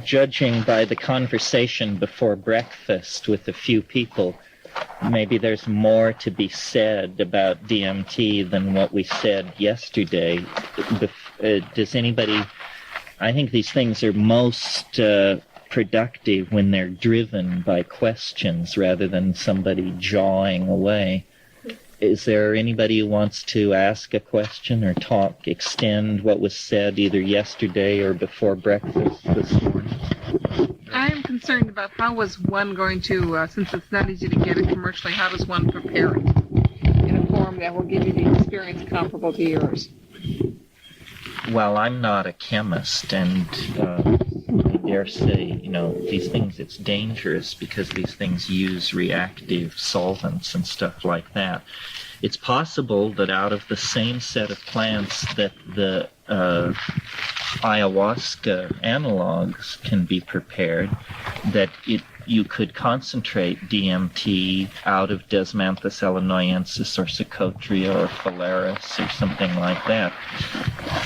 Judging by the conversation before breakfast with a few people, maybe there's more to be said about DMT than what we said yesterday. Does anybody... I think these things are most productive when they're driven by questions rather than somebody jawing away. Is there anybody who wants to ask a question or talk, extend what was said either yesterday or before breakfast this morning? I am concerned about how was one going to, since it's not easy to get it commercially, how does one prepare it in a form that will give you the experience comparable to yours? Well, I'm not a chemist, and I dare say, these things, it's dangerous because these things use reactive solvents and stuff like that. It's possible that out of the same set of plants that the ayahuasca analogs can be prepared, that you could concentrate DMT out of Desmanthus illinoensis or Psychotria or Phalaris or something like that.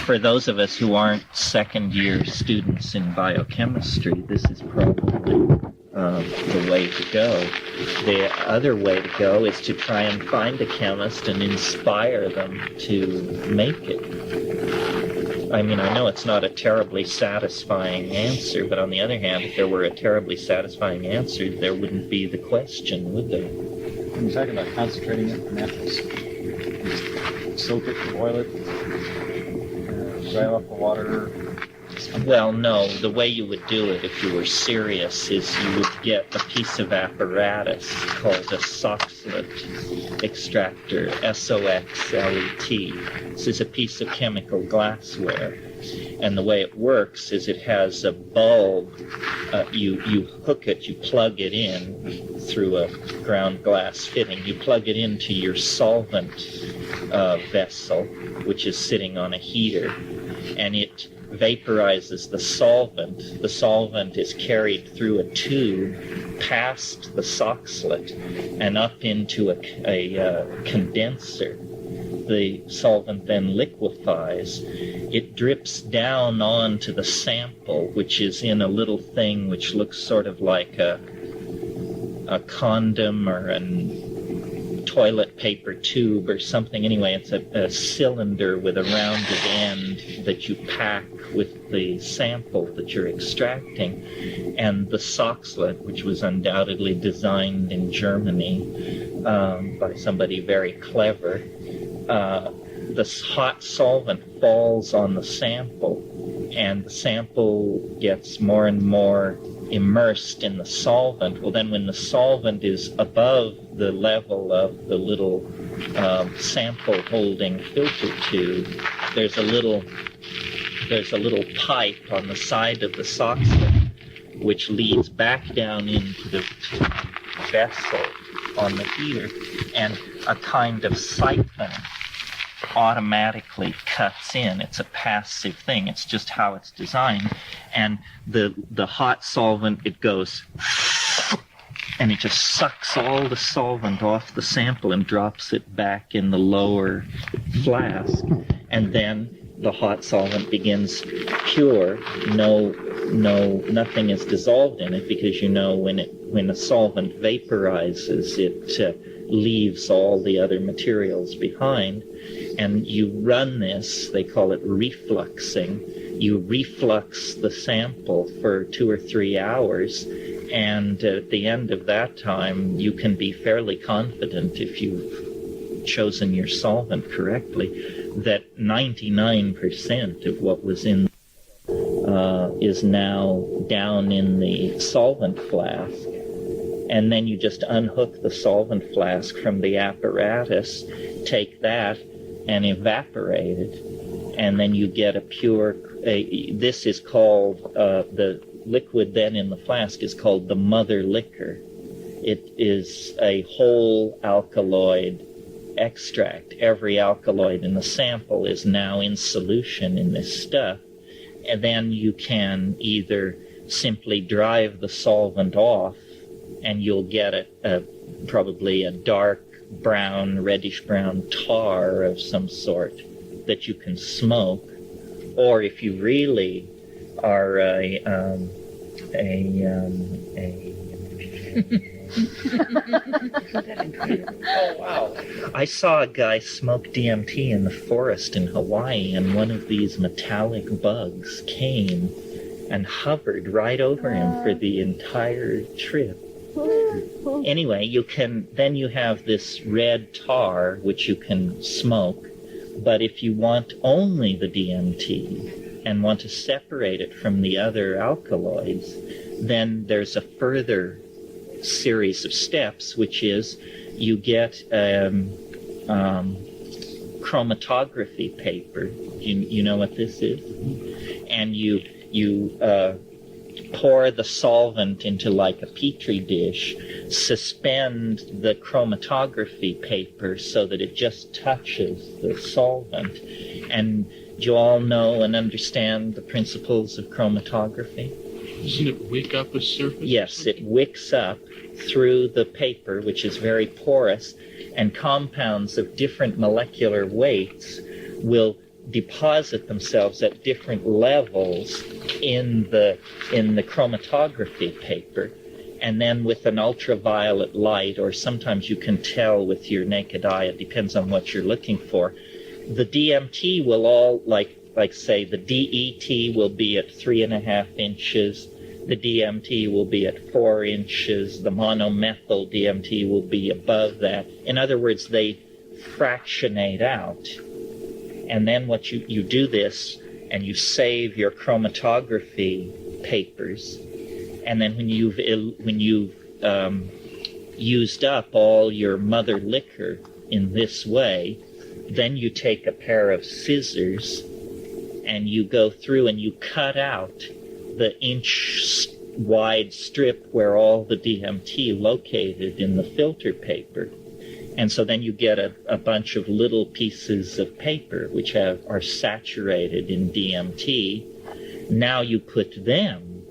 For those of us who aren't second-year students in biochemistry, this is probably the way to go. The other way to go is to try and find a chemist and inspire them to make it. I mean, I know it's not a terribly satisfying answer, but on the other hand, if there were a terribly satisfying answer, there wouldn't be the question, would there? When you're talking about concentrating it from apples, soak it, boil it, dry off the water. Well, no. The way you would do it, if you were serious, is you would get a piece of apparatus called a soxhlet extractor, S-O-X-L-E-T. This is a piece of chemical glassware. And the way it works is it has a bulb. You hook it, you plug it in through a ground glass fitting. You plug it into your solvent vessel, which is sitting on a heater, and it vaporizes the solvent. The solvent is carried through a tube past the soxhlet and up into a condenser. The solvent then liquefies. It drips down onto the sample, which is in a little thing which looks sort of like a condom or a toilet paper tube or something. Anyway, it's a cylinder with a rounded end that you pack with the sample that you're extracting. And the soxhlet, which was undoubtedly designed in Germany by somebody very clever, the hot solvent falls on the sample, and the sample gets more and more immersed in the solvent. Well, then when the solvent is above the level of the little sample holding filter tube, there's a little pipe on the side of the soxhlet which leads back down into the vessel on the heater, and a kind of siphon automatically cuts in. It's a passive thing. It's just how it's designed. And the hot solvent, it goes, and it just sucks all the solvent off the sample and drops it back in the lower flask. And then the hot solvent begins pure. Nothing is dissolved in it, because when the solvent vaporizes, it leaves all the other materials behind. And you run this, they call it refluxing. You reflux the sample for 2 or 3 hours, and at the end of that time, you can be fairly confident, if you've chosen your solvent correctly, that 99% of what was in is now down in the solvent flask. And then you just unhook the solvent flask from the apparatus, take that and evaporate it, and then you get a pure, this is called, the liquid then in the flask is called the mother liquor. It is a whole alkaloid extract. Every alkaloid in the sample is now in solution in this stuff. And then you can either simply drive the solvent off, and you'll get probably a dark brown, reddish brown tar of some sort that you can smoke, Or if you really are a Oh, wow. I saw a guy smoke DMT in the forest in Hawaii, and one of these metallic bugs came and hovered right over him for the entire trip. Anyway, then you have this red tar, which you can smoke, but if you want only the DMT and want to separate it from the other alkaloids, then there's a further series of steps, which is you get chromatography paper. You know what this is? And you pour the solvent into like a petri dish, suspend the chromatography paper so that it just touches the solvent. And do you all know and understand the principles of chromatography? Doesn't it wake up a surface? Yes, it wicks up through the paper, which is very porous, and compounds of different molecular weights will deposit themselves at different levels in the chromatography paper. And then with an ultraviolet light, or sometimes you can tell with your naked eye, it depends on what you're looking for, the DMT will all, like say, the DET will be at 3.5 inches, the DMT will be at 4 inches, the monomethyl DMT will be above that. In other words, they fractionate out. And then what you do this, and you save your chromatography papers, and then when you've used up all your mother liquor in this way, then you take a pair of scissors and you go through and you cut out the inch-wide strip where all the DMT located in the filter paper. And so then you get a bunch of little pieces of paper which are saturated in DMT. Now you put them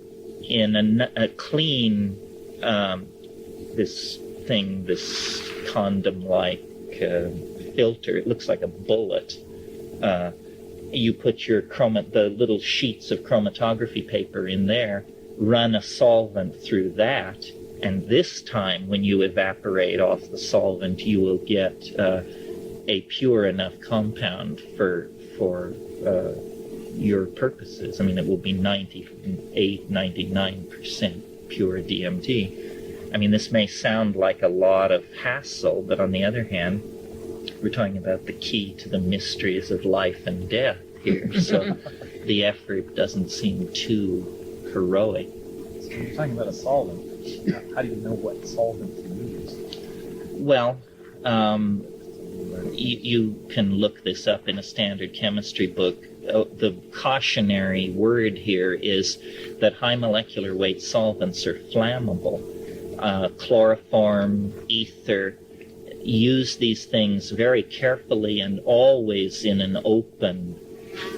in a clean, this condom-like filter. It looks like a bullet. You put the little sheets of chromatography paper in there, run a solvent through that, and this time when you evaporate off the solvent, you will get a pure enough compound for your purposes. I mean, it will be 98, 99% pure DMT. I mean, this may sound like a lot of hassle, but on the other hand, we're talking about the key to the mysteries of life and death here, so the effort doesn't seem too heroic. So you're talking about a solvent. How do you know what solvent to use? Well, you can look this up in a standard chemistry book. The cautionary word here is that high molecular weight solvents are flammable. Chloroform, ether, use these things very carefully and always in an open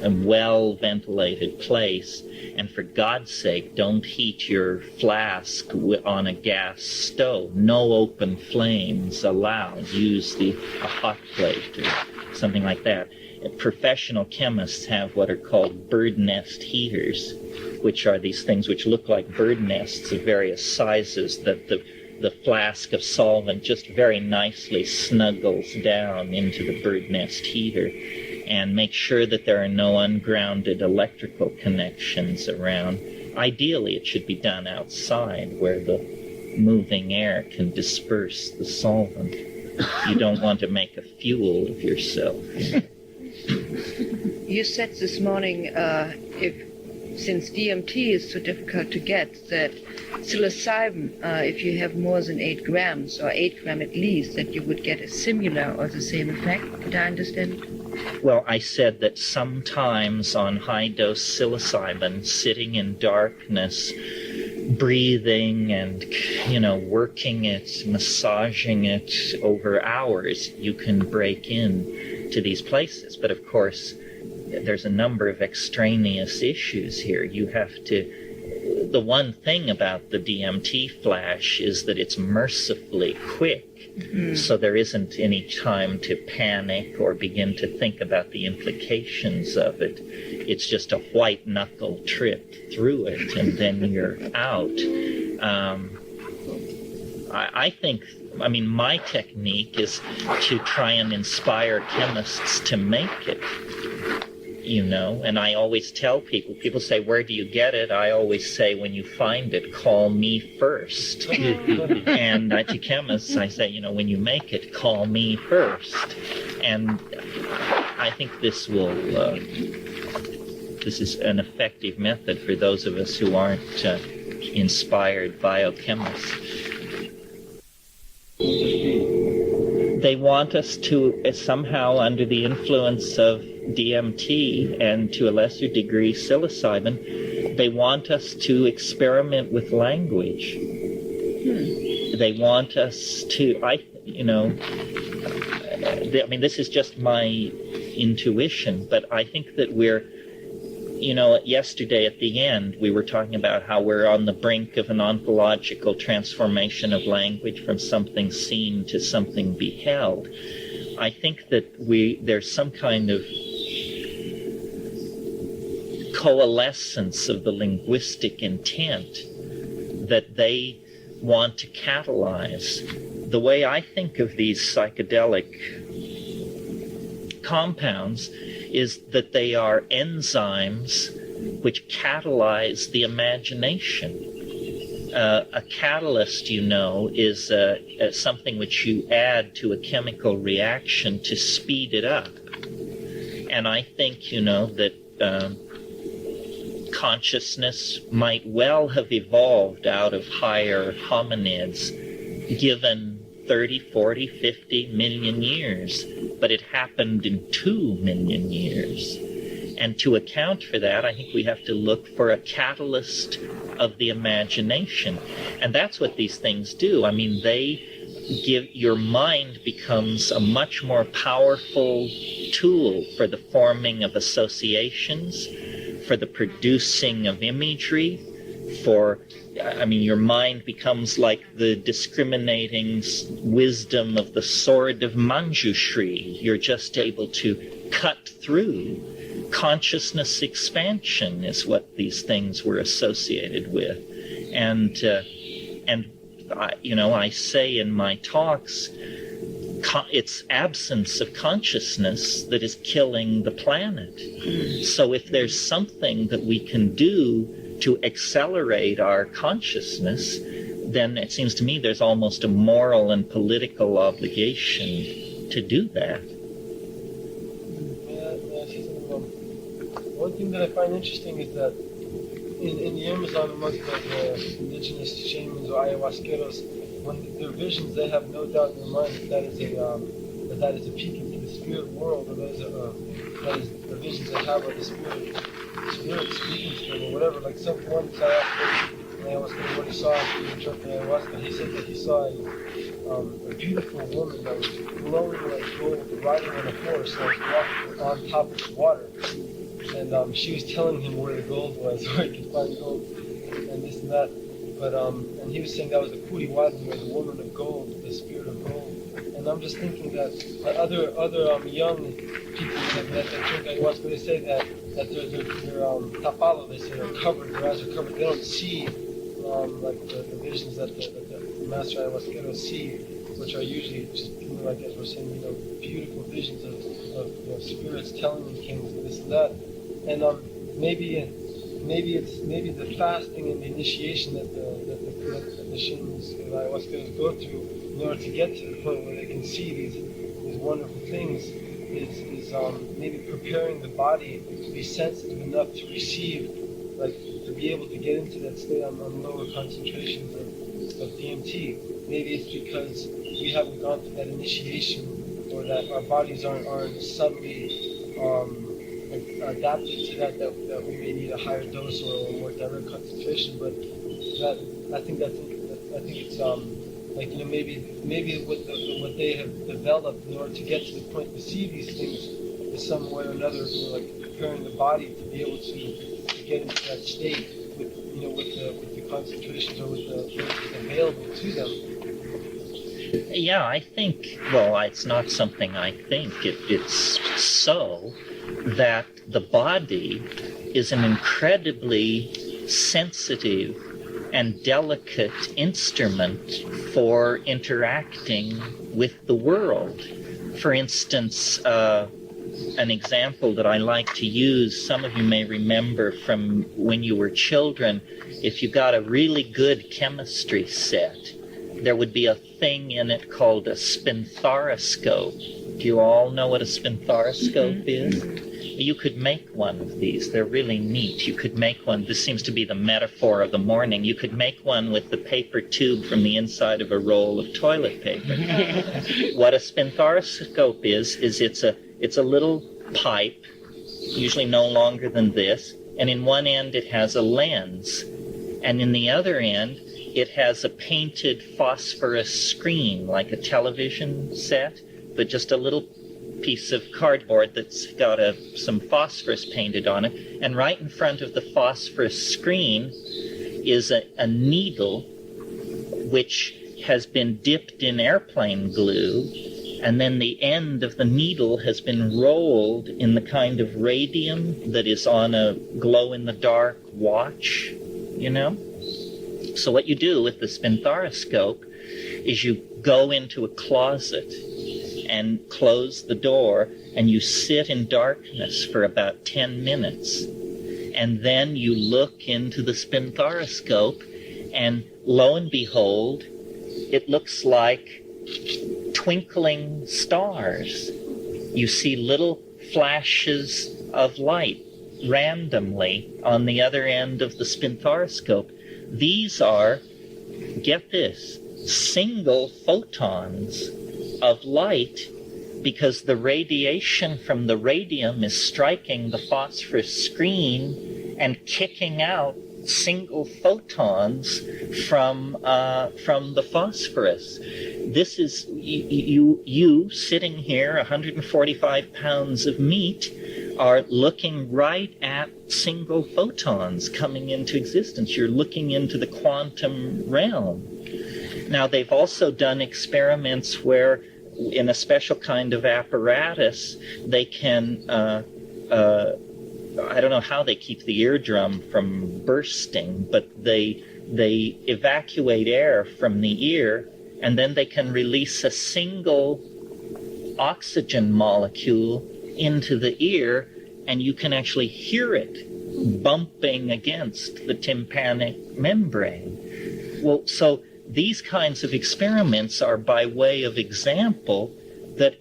and well-ventilated place. And for God's sake, don't heat your flask on a gas stove. No open flames allowed. Use a hot plate or something like that. Professional chemists have what are called bird nest heaters, which are these things which look like bird nests of various sizes that the flask of solvent just very nicely snuggles down into the bird nest heater. And make sure that there are no ungrounded electrical connections around. Ideally, it should be done outside where the moving air can disperse the solvent. You don't want to make a fuel of yourself. You said this morning, since DMT is so difficult to get, that psilocybin, if you have more than 8 grams, or 8 grams at least, that you would get a similar or the same effect. Did I understand? Well, I said that sometimes on high-dose psilocybin, sitting in darkness, breathing and, working it, massaging it over hours, you can break in to these places. But of course, there's a number of extraneous issues here. You have to... The one thing about the DMT flash is that it's mercifully quick. Mm-hmm. So there isn't any time to panic or begin to think about the implications of it. it's just a white knuckle trip through it, and then you're out. I think, I mean, my technique is to try and inspire chemists to make it, you know, and I always tell people say, where do you get it? I always say, when you find it, call me first. And to chemists, I say, you know, when you make it, call me first. And I think this is an effective method for those of us who aren't inspired biochemists. They want us to, somehow under the influence of DMT and to a lesser degree psilocybin, they want us to experiment with language. They want us to, I mean, this is just my intuition, but I think that we're, you know, yesterday at the end, we were talking about how we're on the brink of an ontological transformation of language from something seen to something beheld. I think that there's some kind of coalescence of the linguistic intent that they want to catalyze. The way I think of these psychedelic compounds is that they are enzymes which catalyze the imagination. A catalyst, you know, is something which you add to a chemical reaction to speed it up. And I think, you know, that consciousness might well have evolved out of higher hominids given 30, 40, 50 million years, but it happened in 2 million years. And to account for that, I think we have to look for a catalyst of the imagination. And that's what these things do. I mean, they give, your mind becomes a much more powerful tool for the forming of associations, for the producing of imagery, your mind becomes like the discriminating wisdom of the sword of Manjushri. You're just able to cut through. Consciousness expansion is what these things were associated with. And I say in my talks, it's absence of consciousness that is killing the planet. So if there's something that we can do to accelerate our consciousness, then it seems to me there's almost a moral and political obligation to do that. One thing that I find interesting is that in the Amazon, amongst the indigenous shamans or ayahuasqueros, when their visions, they have no doubt in their mind that is a peek into the spirit world, or that is the visions they have of the spirit speaking to them, or whatever. Like once I asked him what he saw after he drank ayahuasca, he said that he saw a beautiful woman that was glowing like gold, riding on a horse that was walking on top of the water. And she was telling him where the gold was, where he could find gold, and this and that. But and he was saying that was the Puri Wadni, or the woman of gold, the spirit of gold. And I'm just thinking that other young people that drink ayahuasca, they say that they're tapalo, they say they're covered, their eyes are covered. They don't see like the visions that the master ayahuasqueros see, which are usually just, like as we're saying, beautiful visions of spirits telling them things and this and that. And maybe the fasting and the initiation that the shamans and ayahuasca go through in order to get to the point where they can see these wonderful things is maybe preparing the body to be sensitive enough to receive, like to be able to get into that state on lower concentrations of DMT. Maybe it's because we haven't gone through that initiation, or that our bodies aren't subtly adapted to that we may need a higher dose or a more direct concentration. But I think it's maybe what they have developed in order to get to the point to see these things is some way or another, like preparing the body to be able to get into that state with the concentrations or with the things available to them. Yeah, I think, well, it's not something I think. It's so that the body is an incredibly sensitive and delicate instrument for interacting with the world. For instance, an example that I like to use, some of you may remember from when you were children, if you got a really good chemistry set, there would be a thing in it called a spinthariscope. Do you all know what a spinthariscope is? You could make one of these. They're really neat. You could make one. This seems to be the metaphor of the morning. You could make one with the paper tube from the inside of a roll of toilet paper. What a spinthariscope is it's a little pipe, usually no longer than this, and in one end it has a lens, and in the other end it has a painted phosphorus screen, like a television set, but just a little piece of cardboard that's got some phosphorus painted on it, and right in front of the phosphorus screen is a needle which has been dipped in airplane glue, and then the end of the needle has been rolled in the kind of radium that is on a glow-in-the-dark watch, you know? So what you do with the spinthariscope is you go into a closet and close the door, and you sit in darkness for about 10 minutes. And then you look into the spinthariscope, and lo and behold, it looks like twinkling stars. You see little flashes of light randomly on the other end of the spinthariscope. These are, get this, single photons of light, because the radiation from the radium is striking the phosphorus screen and kicking out single photons from the phosphorus. This is you sitting here, 145 pounds of meat, are looking right at single photons coming into existence. You're looking into the quantum realm. Now, they've also done experiments where, in a special kind of apparatus, they can I don't know how they keep the eardrum from bursting, but they evacuate air from the ear, and then they can release a single oxygen molecule into the ear, and you can actually hear it bumping against the tympanic membrane. Well, so these kinds of experiments are by way of example that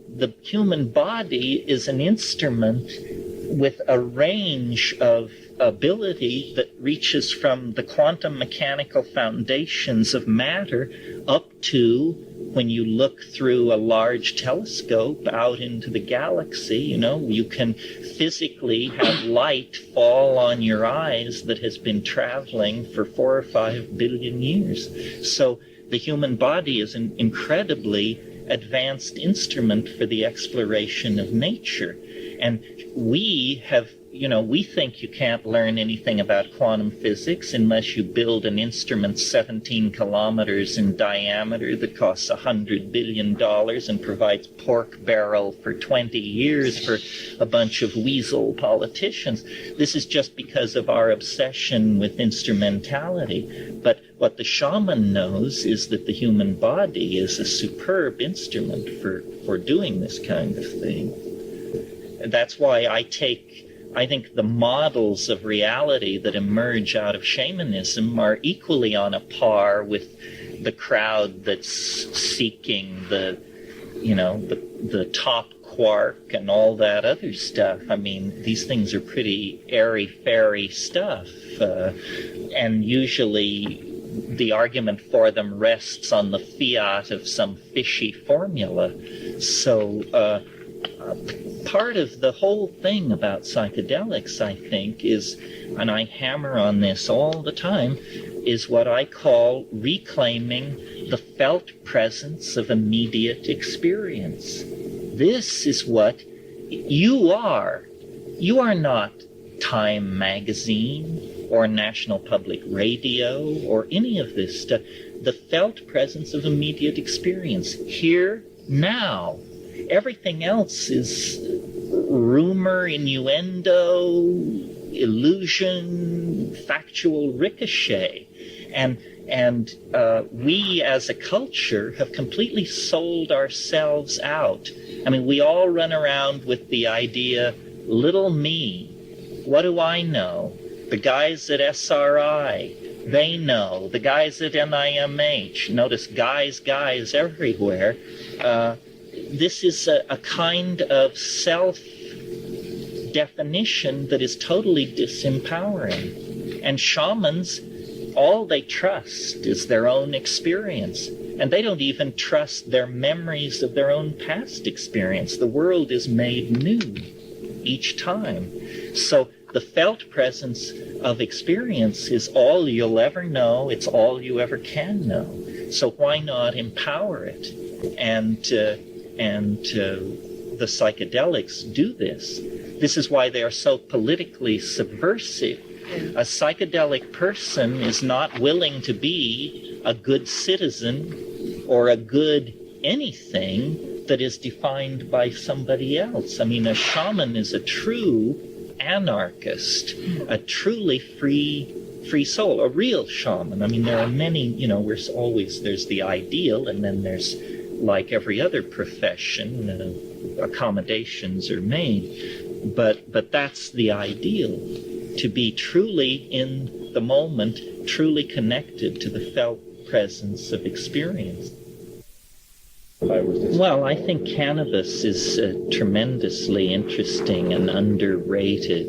the human body is an instrument with a range of ability that reaches from the quantum mechanical foundations of matter up to, when you look through a large telescope out into the galaxy, you know, you can physically have light fall on your eyes that has been traveling for 4 or 5 billion years. So the human body is an incredibly advanced instrument for the exploration of nature. And we have, you know, we think you can't learn anything about quantum physics unless you build an instrument 17 kilometers in diameter that costs $100 billion and provides pork barrel for 20 years for a bunch of weasel politicians. This is just because of our obsession with instrumentality. But what the shaman knows is that the human body is a superb instrument for doing this kind of thing. That's why I think the models of reality that emerge out of shamanism are equally on a par with the crowd that's seeking the top quark and all that other stuff. I mean, these things are pretty airy-fairy stuff, and usually the argument for them rests on the fiat of some fishy formula. So part of the whole thing about psychedelics, I think, is, and I hammer on this all the time, is what I call reclaiming the felt presence of immediate experience. This is what you are. You are not Time magazine or National Public Radio or any of this stuff. The felt presence of immediate experience, here, now. Everything else is rumor, innuendo, illusion, factual ricochet. And we as a culture have completely sold ourselves out. I mean, we all run around with the idea, little me, what do I know? The guys at SRI, they know. The guys at NIMH, notice guys everywhere. This is a kind of self-definition that is totally disempowering. And shamans, all they trust is their own experience. And they don't even trust their memories of their own past experience. The world is made new each time. So the felt presence of experience is all you'll ever know. It's all you ever can know. So why not empower it? And the psychedelics do this. This is why they are so politically subversive. A psychedelic person is not willing to be a good citizen or a good anything that is defined by somebody else. I mean, a shaman is a true anarchist, a truly free soul, a real shaman. I mean, there are many, there's the ideal, and then there's, like every other profession, accommodations are made. But that's the ideal, to be truly in the moment, truly connected to the felt presence of experience. Well, I think cannabis is tremendously interesting and underrated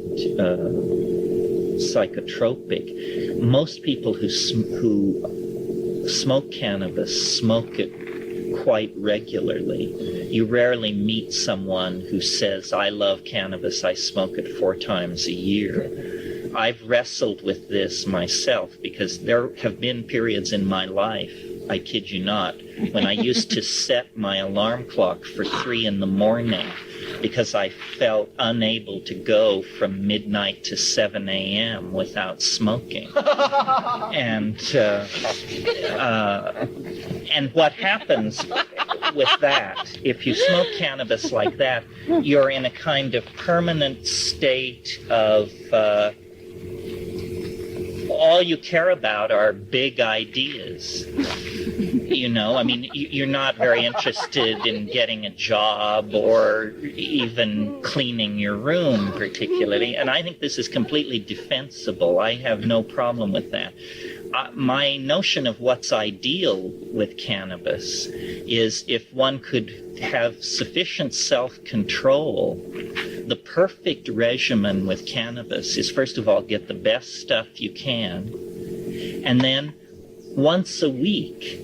psychotropic. Most people who smoke cannabis smoke it quite regularly. You rarely meet someone who says, I love cannabis, I smoke it 4 times a year. I've wrestled with this myself because there have been periods in my life, I kid you not, when I used to set my alarm clock for 3 a.m. because I felt unable to go from midnight to 7 a.m. without smoking. And what happens with that, if you smoke cannabis like that, you're in a kind of permanent state of all you care about are big ideas. I mean, you're not very interested in getting a job or even cleaning your room particularly. And I think this is completely defensible. I have no problem with that. My notion of what's ideal with cannabis is if one could have sufficient self-control. The perfect regimen with cannabis is, first of all, get the best stuff you can, and then once a week,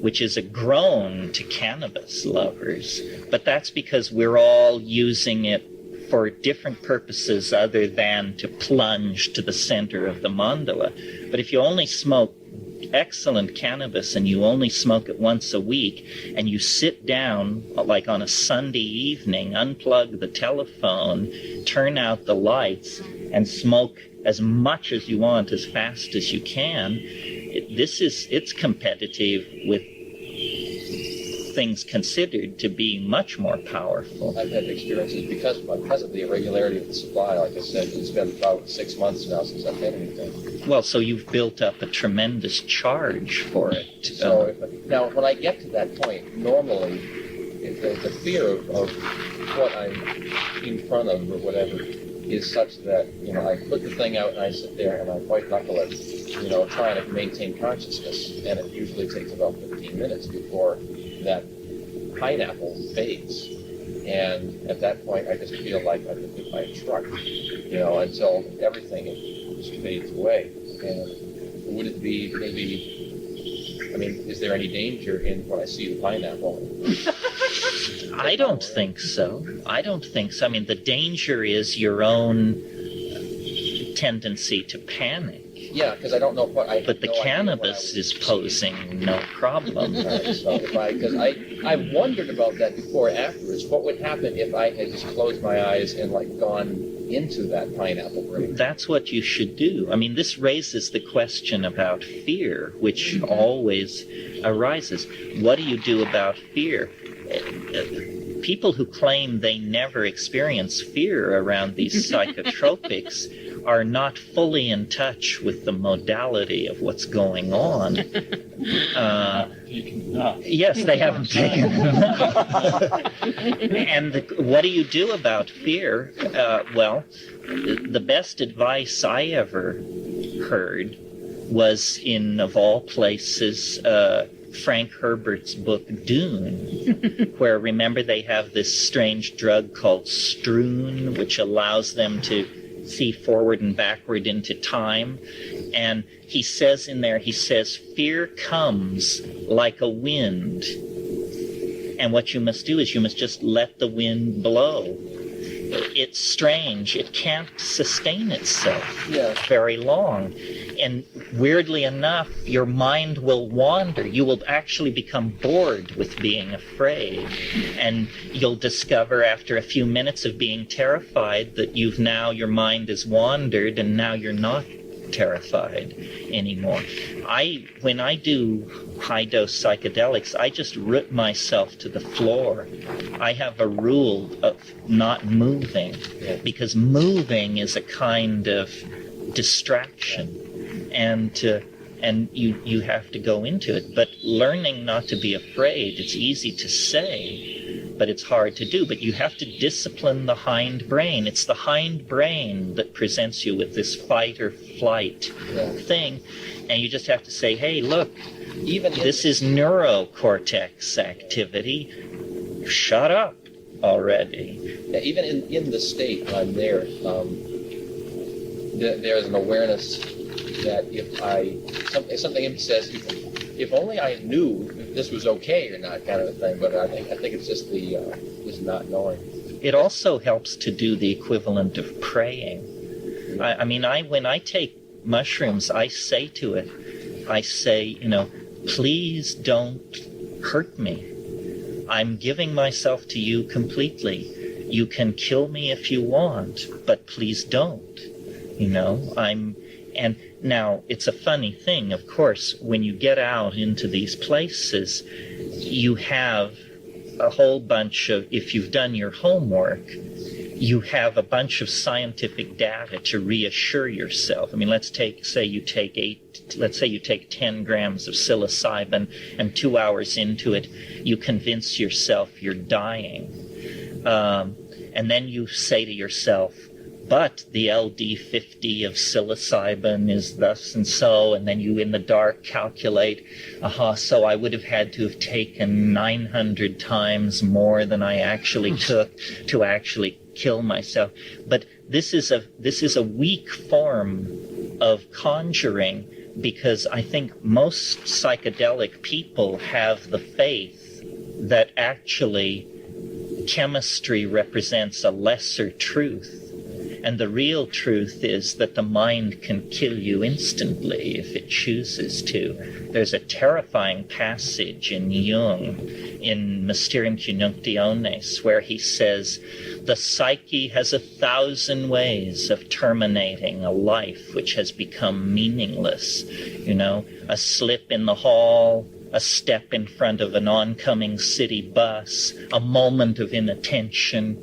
which is a groan to cannabis lovers, but that's because we're all using it for different purposes other than to plunge to the center of the mandala. But if you only smoke excellent cannabis and you only smoke it once a week, and you sit down like on a Sunday evening, unplug the telephone, turn out the lights, and smoke as much as you want as fast as you can, it's competitive with things considered to be much more powerful. I've had experiences because of the irregularity of the supply. Like I said, it's been about 6 months now since I've had anything. Well, so you've built up a tremendous charge for it. So now, when I get to that point, normally, the fear of what I'm in front of or whatever is such that, I put the thing out and I sit there and I white knuckle it, trying to maintain consciousness, and it usually takes about 15 minutes before that pineapple fades. And at that point, I just feel like I've been hit by a truck, until everything just fades away. And would it be is there any danger in when I see the pineapple? I don't think so. I mean, the danger is your own tendency to panic. Yeah, because I don't know what I. But the cannabis is posing no problem. Right, so because I wondered about that before and afterwards. What would happen if I had just closed my eyes and gone into that pineapple brain? That's what you should do. I mean, this raises the question about fear, which always arises. What do you do about fear? people who claim they never experience fear around these psychotropics are not fully in touch with the modality of what's going on. Yes, they haven't taken enough. And what do you do about fear? Well, the best advice I ever heard was in, of all places, Frank Herbert's book Dune, where, remember, they have this strange drug called Stroon, which allows them to see forward and backward into time. And he says in there, fear comes like a wind. And what you must do is you must just let the wind blow. It's strange. It can't sustain itself very long. And weirdly enough, your mind will wander. You will actually become bored with being afraid. And you'll discover after a few minutes of being terrified that your mind has wandered, and now you're not terrified anymore. When I do high-dose psychedelics, I just root myself to the floor. I have a rule of not moving, because moving is a kind of distraction, and you have to go into it. But learning not to be afraid, it's easy to say, but it's hard to do. But you have to discipline the hind brain. It's the hind brain that presents you with this fight or flight thing, and you just have to say, hey, look, this is neurocortex activity. Shut up already. Yeah, even in the state I'm there, there's an awareness that if something says, if only I knew if this was okay or not, kind of a thing. But I think it's just just not knowing. It also helps to do the equivalent of praying. When I take mushrooms, I say to it, please don't hurt me. I'm giving myself to you completely. You can kill me if you want, but please don't. And now it's a funny thing, of course, when you get out into these places, you have a whole bunch of, if you've done your homework, you have a bunch of scientific data to reassure yourself. Let's say you take 10 grams of psilocybin, and 2 hours into it, you convince yourself you're dying. And then you say to yourself, but the LD50 of psilocybin is thus and so, and then you in the dark calculate, so I would have had to have taken 900 times more than I actually took to actually kill myself. But this is a weak form of conjuring, because I think most psychedelic people have the faith that actually chemistry represents a lesser truth. And the real truth is that the mind can kill you instantly if it chooses to. There's a terrifying passage in Jung, in Mysterium Conjunctionis, where he says, the psyche has 1,000 ways of terminating a life which has become meaningless. A slip in the hall, a step in front of an oncoming city bus, a moment of inattention.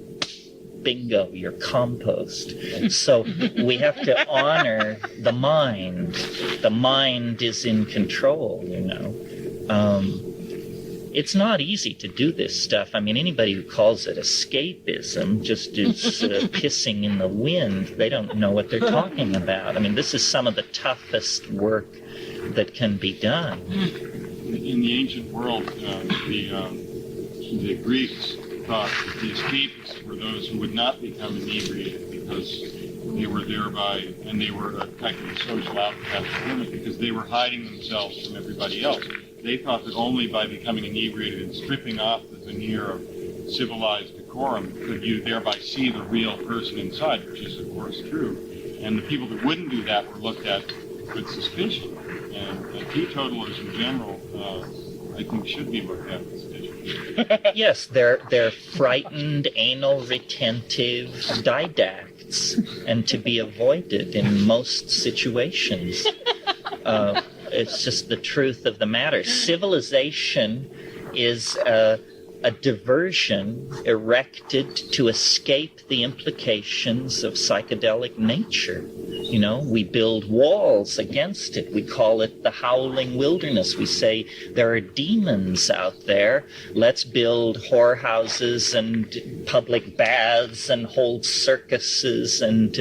Bingo, you're compost. So we have to honor the mind. The mind is in control, It's not easy to do this stuff. Anybody who calls it escapism just is pissing in the wind. They don't know what they're talking about. This is some of the toughest work that can be done. In the ancient world, the Greeks thought that the escapists were those who would not become inebriated, because they were thereby, and they were a type of social outcast, because they were hiding themselves from everybody else. They thought that only by becoming inebriated and stripping off the veneer of civilized decorum could you thereby see the real person inside, which is of course true. And the people that wouldn't do that were looked at with suspicion. And teetotalers in general, I think, should be looked at with suspicion. Yes, they're frightened, anal retentive didacts, and to be avoided in most situations. It's just the truth of the matter. Civilization is a diversion erected to escape the implications of psychedelic nature. You know, we build walls against it. We call it the howling wilderness. We say there are demons out there. Let's build whorehouses and public baths and hold circuses, and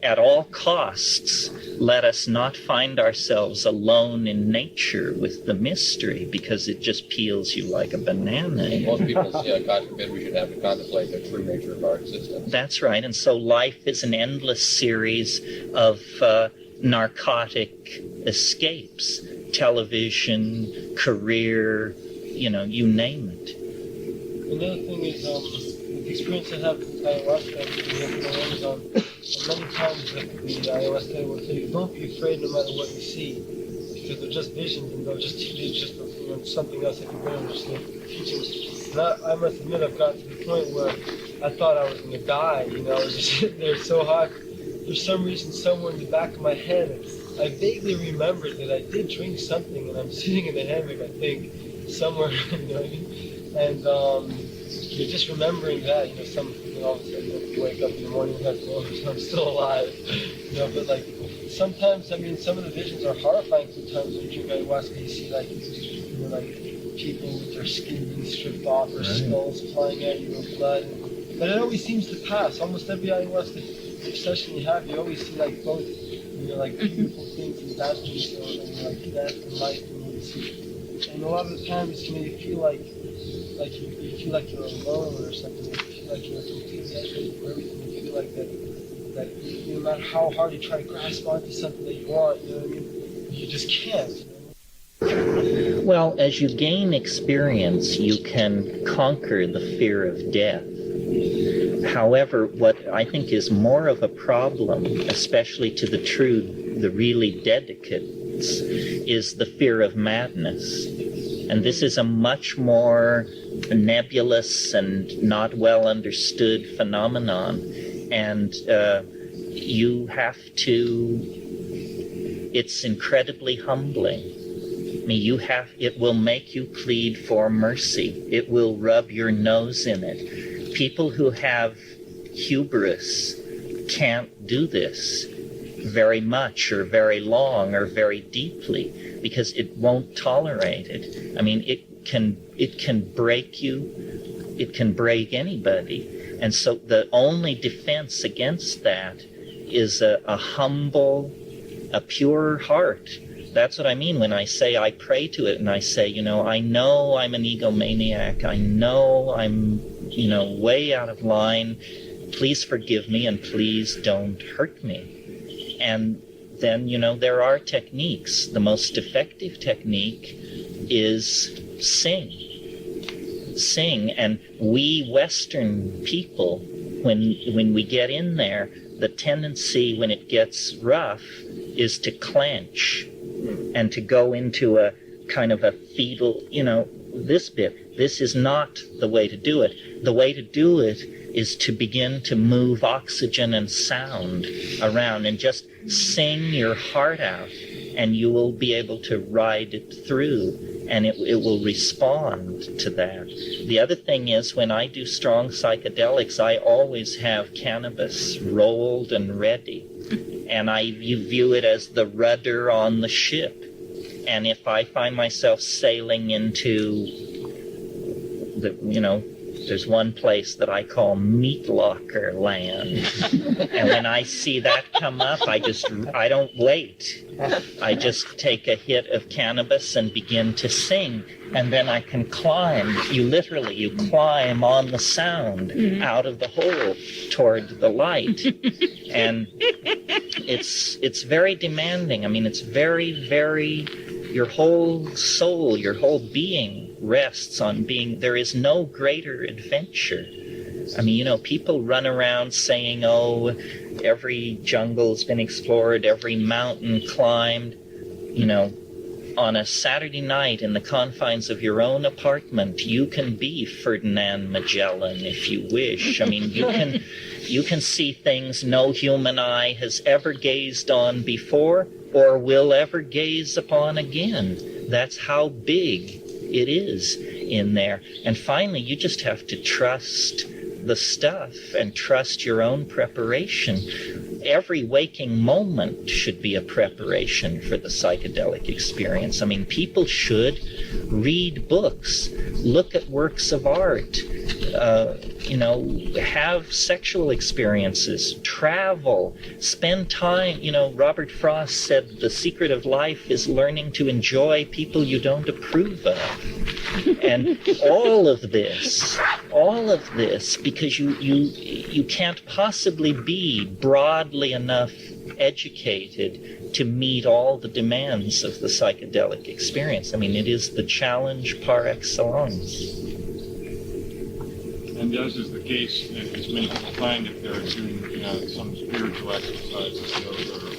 at all costs, let us not find ourselves alone in nature with the mystery, because it just peels you like a banana. Most people say, God forbid, we should have to contemplate the true nature of our existence. That's right. And so life is an endless series of narcotic escapes. Television, career, you know, you name it. Another thing is, the experience I have with ayahuasca, we have on Amazon, and many times the ayahuasca will tell you, don't be afraid no matter what you see, because they're just visions, and they'll just teach you just something else that you don't understand teaching. And I must admit, I've got to the point where I thought I was going to die, you know, I was just sitting there so hot. For some reason, somewhere in the back of my head, I vaguely remembered that I did drink something, and I'm sitting in the hammock, I think, somewhere, you know what I mean? And you're just remembering that, you know, all of a sudden you wake up in the morning and have to, oh, I'm still alive, you know, but like, sometimes, I mean, some of the visions are horrifying sometimes when you drink ayahuasca. You see, like, you know, like, people with their skin being stripped off, or skulls flying at you, or blood, but it always seems to pass. Almost every ayahuasca session you have, you always see, like, both, you know, like, beautiful things and bad things, you know, and, like, death and life, and you see. And a lot of the times, you know, you feel like you feel like you're alone or something. You feel like you're completely isolated from everything. You feel like that no matter how hard you try to grasp onto something that you want, you know what I mean, you just can't. You know? Well, as you gain experience, you can conquer the fear of death. However, what I think is more of a problem, especially to the really dedicates, is the fear of madness. And this is a much more nebulous and not well understood phenomenon. And you have to, it's incredibly humbling. I mean, it will make you plead for mercy. It will rub your nose in it. People who have hubris can't do this very much or very long or very deeply, because it won't tolerate it. I mean, it can break you. It can break anybody. And so the only defense against that is a humble, a pure heart. That's what I mean when I say I pray to it, and I say, you know I'm an egomaniac. I know I'm, you know, way out of line. Please forgive me, and please don't hurt me. And then, you know, there are techniques. The most effective technique is sing. And we Western people, when we get in there, the tendency when it gets rough is to clench and to go into a kind of a fetal, you know, this is not the way to do it. The way to do it is to begin to move oxygen and sound around and just sing your heart out, and you will be able to ride it through, and it will respond to that. The other thing is, when I do strong psychedelics, I always have cannabis rolled and ready, and you view it as the rudder on the ship. And if I find myself sailing into the, you know, there's one place that I call meat locker land. And when I see that come up, I don't wait. I just take a hit of cannabis and begin to sing. And then I can climb. You climb on the sound out of the hole toward the light. And it's very demanding. I mean, it's very, very, your whole soul, your whole being rests on being, there is no greater adventure. I mean, you know, people run around saying, oh, every jungle's been explored, every mountain climbed. You know, on a Saturday night in the confines of your own apartment, you can be Ferdinand Magellan if you wish. I mean, you can see things no human eye has ever gazed on before or will ever gaze upon again. That's how big it is. in there. And finally, you just have to trust the stuff and trust your own preparation. Every waking moment should be a preparation for the psychedelic experience. I mean, people should read books, look at works of art, have sexual experiences, travel, spend time. Robert Frost said the secret of life is learning to enjoy people you don't approve of. And all of this, because you can't possibly be broadly enough educated to meet all the demands of the psychedelic experience. I mean, it is the challenge par excellence. And as is the case, as many people find, if they're doing some spiritual exercises, yoga or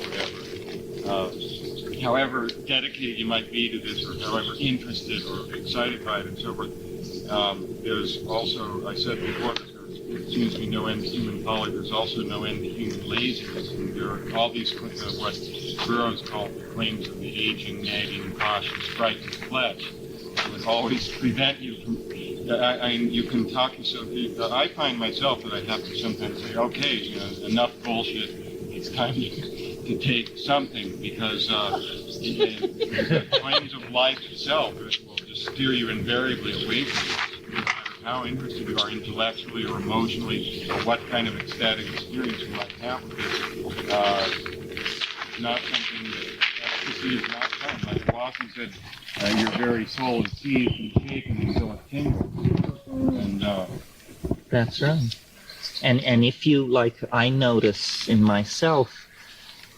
whatever, however dedicated you might be to this, or however interested or excited by it and so forth, there's also, I said before, there seems to be no end to human folly. There's also no end to human laziness. And there are all these, what Burroughs called the claims of the aging, nagging, cautious, frightened flesh, that would always prevent you from. You can talk yourself. I find myself that I have to sometimes say, okay, enough bullshit. It's time to take something, because the claims of life itself will just steer you invariably away from it. No matter how interested you are intellectually or emotionally, or what kind of ecstatic experience you might have with it, not something that ecstasy is not fun. Like Lawson said, your very soul is seized and shaken until it tingles. And That's right. And if you, like I notice in myself,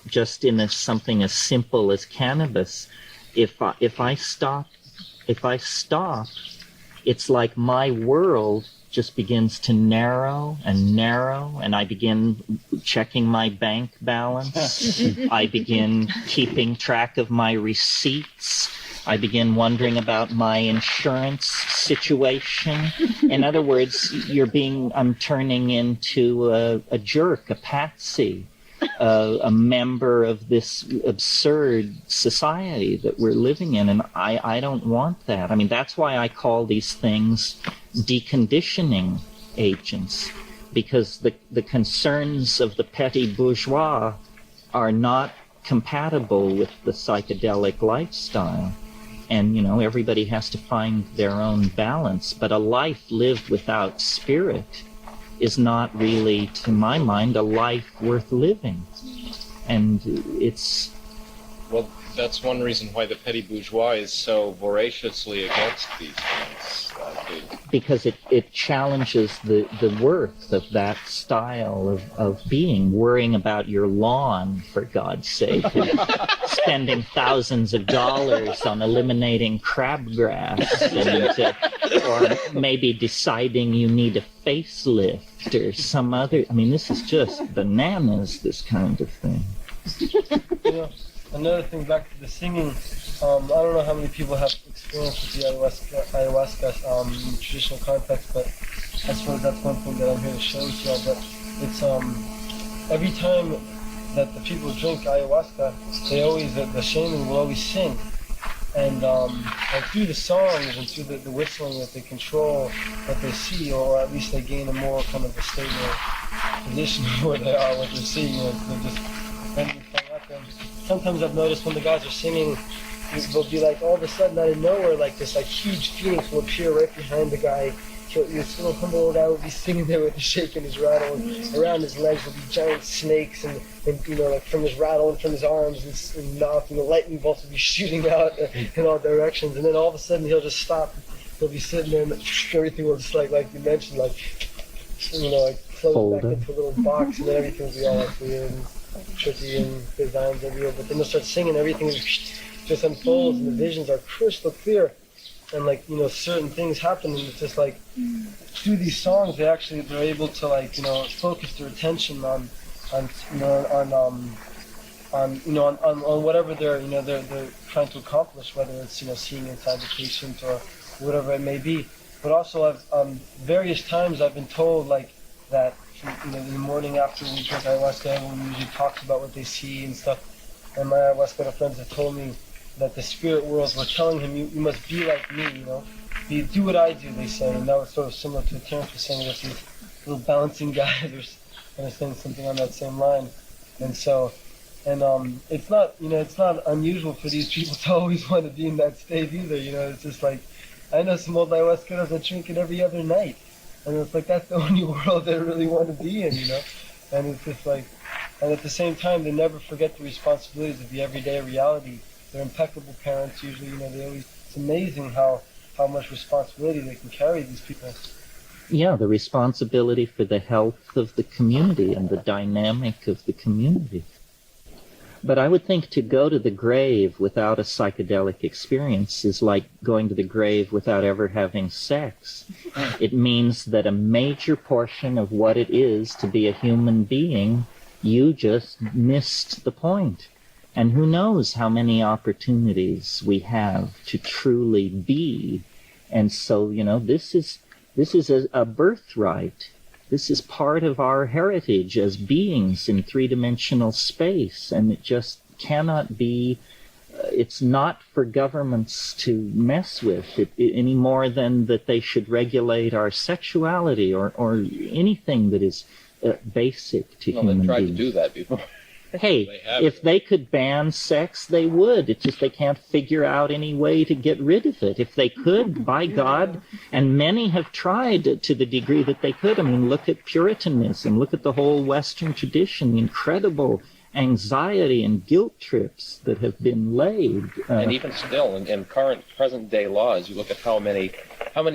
just in something as simple as cannabis, if I stop, it's like my world just begins to narrow, and I begin checking my bank balance. I begin keeping track of my receipts. I begin wondering about my insurance situation. In other words, I'm turning into a jerk, a patsy, a member of this absurd society that we're living in, and I don't want that. I mean, that's why I call these things deconditioning agents, because the concerns of the petty bourgeois are not compatible with the psychedelic lifestyle. And, everybody has to find their own balance. But a life lived without spirit is not really, to my mind, a life worth living. And it's... Well, that's one reason why the petty bourgeois is so voraciously against these things. Because it challenges the worth of that style of being, worrying about your lawn, for God's sake, and spending thousands of dollars on eliminating crabgrass, or maybe deciding you need a facelift or some other. I mean, this is just bananas, this kind of thing. Another thing, back to the singing, I don't know how many people have experience with the ayahuasca in the traditional context, but I suppose that's one thing that I'm here to show you all. But it's every time that the people drink ayahuasca, the shaman will always sing, and through the songs and through the whistling that they control what they see, or at least they gain a more kind of a stable position of where they are, what they're seeing. They're just randomly playing up them. Sometimes I've noticed when the guys are singing, they'll be like, all of a sudden out of nowhere, like this huge phoenix will appear right behind the guy. This little humble old guy will be sitting there with his shake and his rattle, and around his legs will be giant snakes, and like from his rattle and from his arms and mouth, lightning bolts will be shooting out in all directions. And then all of a sudden he'll just stop. He'll be sitting there, and everything will just like you mentioned, like close back into a little box, and then everything will be all like weird and tricky, and designs are real. But then they'll start singing, everything just unfolds, and the visions are crystal clear. And certain things happen, and it's just like through these songs they're able to focus their attention on whatever they're trying to accomplish, whether it's seeing inside the patient or whatever it may be. But also I've various times I've been told that in the morning after we drink ayahuasca, everyone usually talks about what they see and stuff. And my ayahuasca friends have told me that the spirit worlds were telling him, you must be like me, do what I do, they say, and that was sort of similar to what Terence was saying, that these little bouncing guys are kind of saying something on that same line. And so, it's not, it's not unusual for these people to always want to be in that state either, it's just like, I know some old ayahuasqueros that drink it every other night, and it's like, that's the only world they really want to be in, and it's just like, and at the same time, they never forget the responsibilities of the everyday reality. They're impeccable parents, usually, it's amazing how much responsibility they can carry, these people. Yeah, the responsibility for the health of the community and the dynamic of the community. But I would think to go to the grave without a psychedelic experience is like going to the grave without ever having sex. It means that a major portion of what it is to be a human being, you just missed the point. And who knows how many opportunities we have to truly be. And so, this is a birthright. This is part of our heritage as beings in three-dimensional space, and it just cannot be, it's not for governments to mess with it any more than that they should regulate our sexuality or anything that is basic to human beings. They've tried to do that before. Hey, if they could ban sex, they would. It's just they can't figure out any way to get rid of it. If they could, by God, and many have tried to the degree that they could. I mean, look at Puritanism, look at the whole Western tradition, the incredible anxiety and guilt trips that have been laid. And even still, in current present-day laws, you look at how many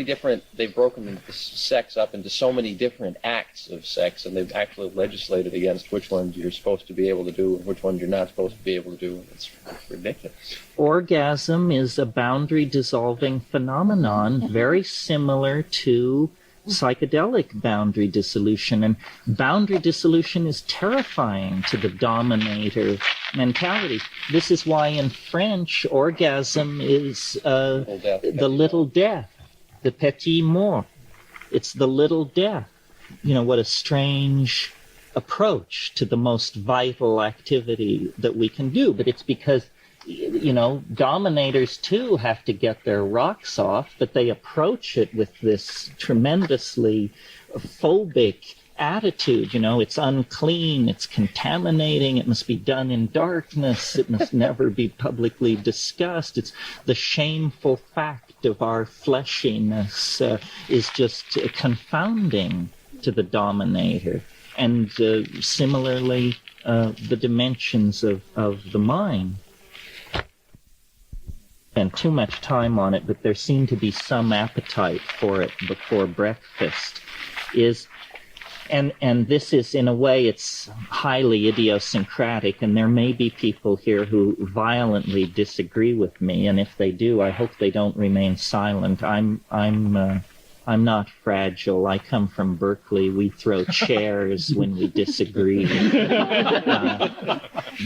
different, they've broken sex up into so many different acts of sex, and they've actually legislated against which ones you're supposed to be able to do and which ones you're not supposed to be able to do. It's ridiculous. Orgasm is a boundary-dissolving phenomenon, very similar to psychedelic boundary dissolution, and boundary dissolution is terrifying to the dominator mentality. This is why in French orgasm is the little death, the petit mort. It's the little death. What a strange approach to the most vital activity that we can do, but it's because dominators too have to get their rocks off, but they approach it with this tremendously phobic attitude. It's unclean, it's contaminating, it must be done in darkness, it must never be publicly discussed. It's the shameful fact of our fleshiness is just confounding to the dominator. And similarly, the dimensions of the mind. Spent too much time on it, but there seemed to be some appetite for it before breakfast. And this is, in a way, it's highly idiosyncratic, and there may be people here who violently disagree with me, and if they do, I hope they don't remain silent. I'm not fragile. I come from Berkeley. We throw chairs when we disagree.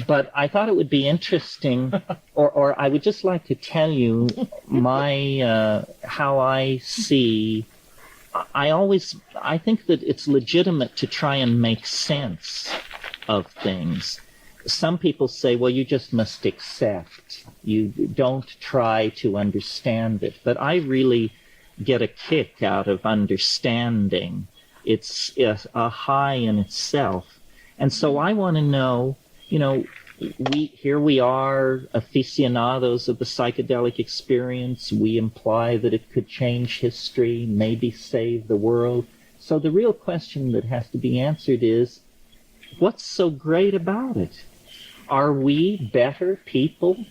But I thought it would be interesting, or I would just like to tell you how I see. I think that it's legitimate to try and make sense of things. Some people say, well, you just must accept. You don't try to understand it. But I really get a kick out of understanding. It's a high in itself. And so I want to know, we are aficionados of the psychedelic experience. We imply that it could change history, maybe save the world. So the real question that has to be answered is, what's so great about it? Are we better people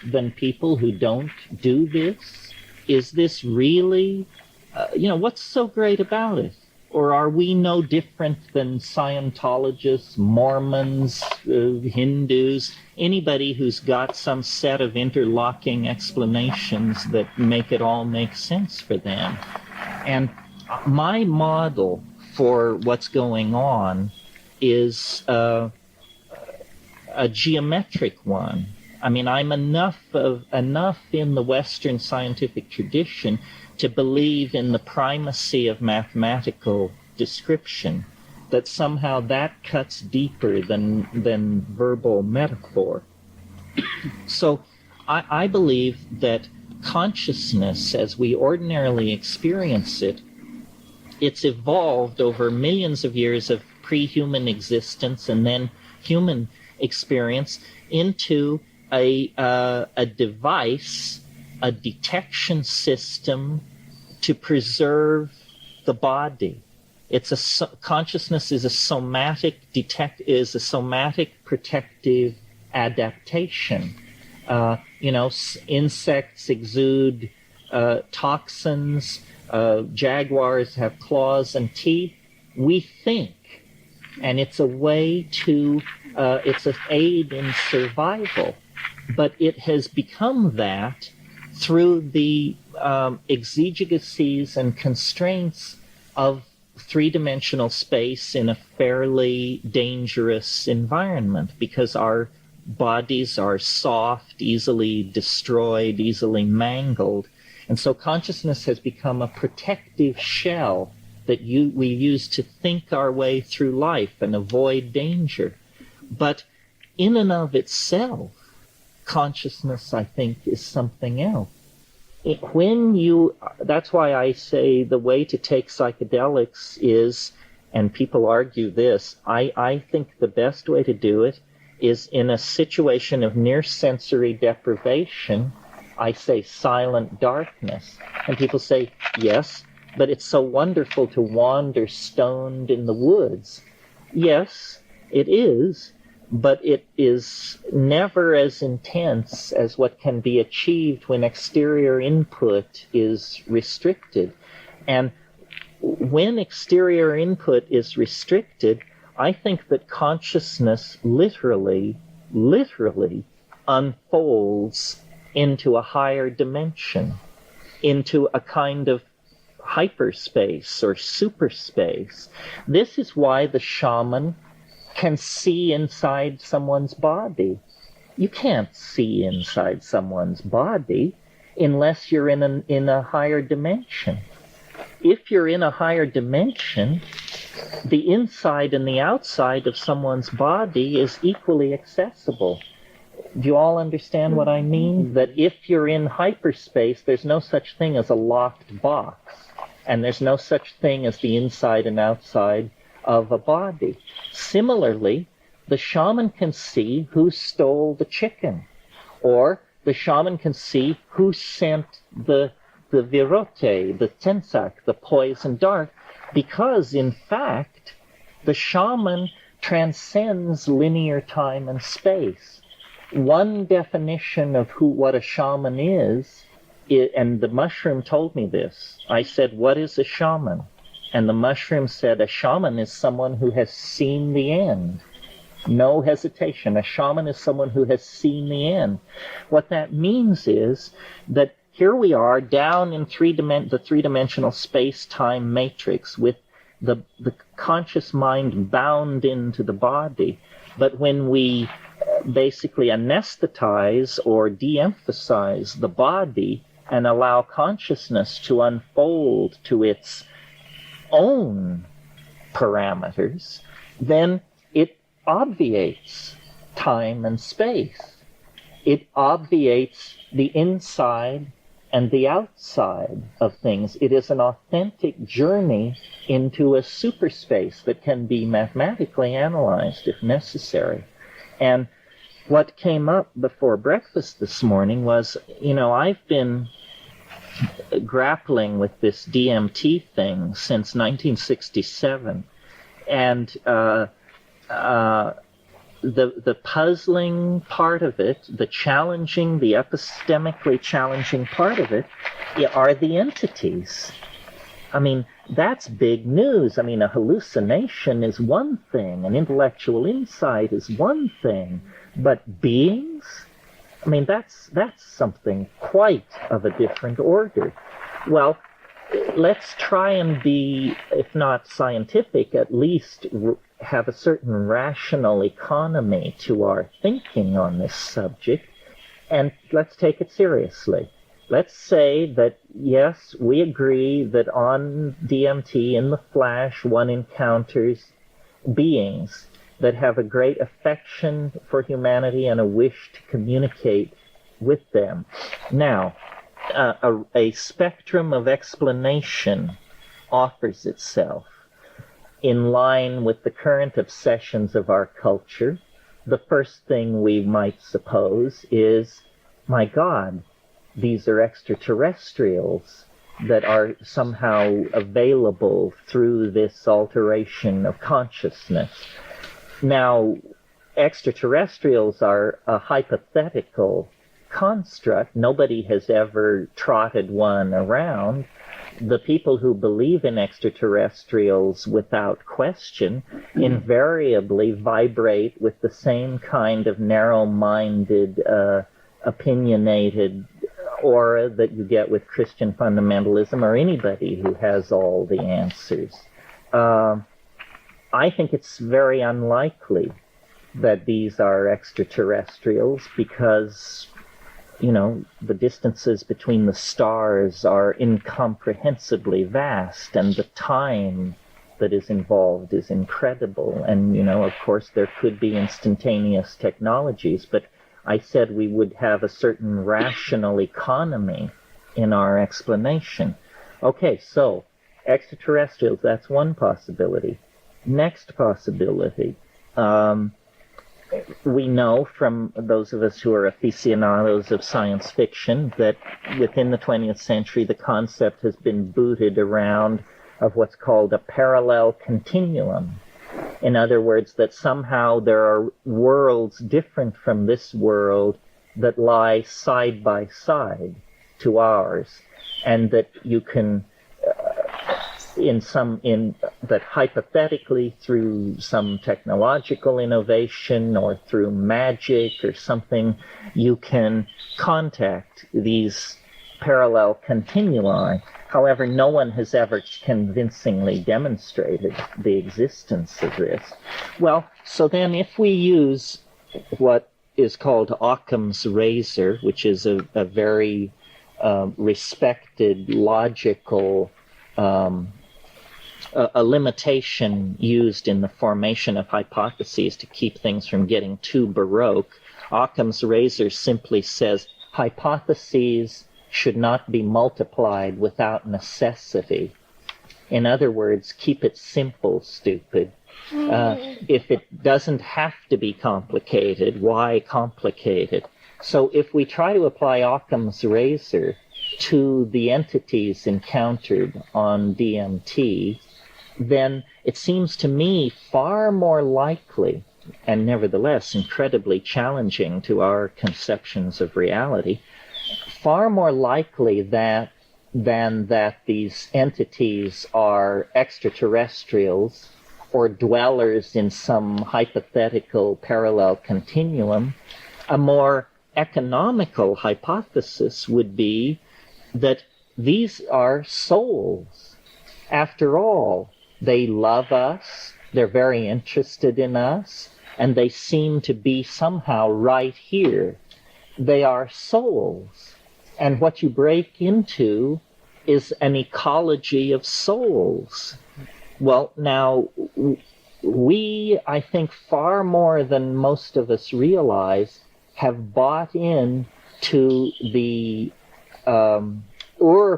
than people who don't do this? Is this really, what's so great about it? Or are we no different than Scientologists, Mormons, Hindus, anybody who's got some set of interlocking explanations that make it all make sense for them? And my model for what's going on is a geometric one. I mean, I'm enough in the Western scientific tradition to believe in the primacy of mathematical description, that somehow that cuts deeper than verbal metaphor. So I believe that consciousness as we ordinarily experience it, it's evolved over millions of years of pre-human existence and then human experience into a device, a detection system to preserve the body. Consciousness is a somatic protective adaptation. Insects exude toxins. Jaguars have claws and teeth. We think, and it's a way to, it's an aid in survival. But it has become that through the exigencies and constraints of three-dimensional space in a fairly dangerous environment, because our bodies are soft, easily destroyed, easily mangled. And so consciousness has become a protective shell that we use to think our way through life and avoid danger. But in and of itself, consciousness, I think, is something else. That's why I say the way to take psychedelics is, and people argue this, I think the best way to do it is in a situation of near sensory deprivation. I say silent darkness. And people say, yes, but it's so wonderful to wander stoned in the woods. Yes, it is, but it is never as intense as what can be achieved when exterior input is restricted. And when exterior input is restricted, I think that consciousness literally unfolds into a higher dimension, into a kind of hyperspace or superspace. This is why the shaman can see inside someone's body. You can't see inside someone's body unless you're in a higher dimension. If you're in a higher dimension, the inside and the outside of someone's body is equally accessible. Do you all understand what I mean? That if you're in hyperspace, there's no such thing as a locked box, and there's no such thing as the inside and outside of a body. Similarly, the shaman can see who stole the chicken, or the shaman can see who sent the virote, the tentsak, the poison dart, because in fact, the shaman transcends linear time and space. One definition of what a shaman is, and the mushroom told me this. I said, what is a shaman? And the mushroom said, a shaman is someone who has seen the end. No hesitation. A shaman is someone who has seen the end. What that means is that here we are down in the three-dimensional space-time matrix with the conscious mind bound into the body. But when we basically anesthetize or de-emphasize the body and allow consciousness to unfold to its own parameters, then it obviates time and space. It obviates the inside and the outside of things. It is an authentic journey into a superspace that can be mathematically analyzed if necessary. And what came up before breakfast this morning was, I've been grappling with this DMT thing since 1967. And the puzzling part of it, the epistemically challenging part of it, are the entities. I mean, that's big news. I mean, a hallucination is one thing, an intellectual insight is one thing, but beings? I mean, that's something quite of a different order. Well, let's try and be, if not scientific, at least have a certain rational economy to our thinking on this subject, and let's take it seriously. Let's say that, yes, we agree that on DMT, in the flash, one encounters beings that have a great affection for humanity and a wish to communicate with them. Now, a spectrum of explanation offers itself in line with the current obsessions of our culture, the first thing we might suppose is, my God, these are extraterrestrials that are somehow available through this alteration of consciousness. Now, extraterrestrials are a hypothetical construct. Nobody has ever trotted one around. The people who believe in extraterrestrials without question invariably vibrate with the same kind of narrow-minded, opinionated aura that you get with Christian fundamentalism or anybody who has all the answers. I think it's very unlikely that these are extraterrestrials because, you know, the distances between the stars are incomprehensibly vast, and the time that is involved is incredible. And, you know, of course, there could be instantaneous technologies, but I said we would have a certain rational economy in our explanation. Okay, so extraterrestrials, that's one possibility. Next possibility. We know from those of us who are aficionados of science fiction that within the 20th century the concept has been booted around of what's called a parallel continuum. In other words, that somehow there are worlds different from this world that lie side by side to ours, and that you can that hypothetically through some technological innovation or through magic or something, you can contact these parallel continui. However, no one has ever convincingly demonstrated the existence of this. Well, so then if we use what is called Occam's razor, which is a very respected, logical a limitation used in the formation of hypotheses to keep things from getting too baroque. Occam's razor simply says hypotheses should not be multiplied without necessity. In other words, keep it simple, stupid. If it doesn't have to be complicated, why complicate it? So if we try to apply Occam's razor to the entities encountered on DMT, then it seems to me far more likely, and nevertheless incredibly challenging to our conceptions of reality, far more likely than that these entities are extraterrestrials or dwellers in some hypothetical parallel continuum. A more economical hypothesis would be that these are souls. After all, they love us, they're very interested in us, and they seem to be somehow right here. They are souls. And what you break into is an ecology of souls. Well, now, we, I think, far more than most of us realize, have bought in to the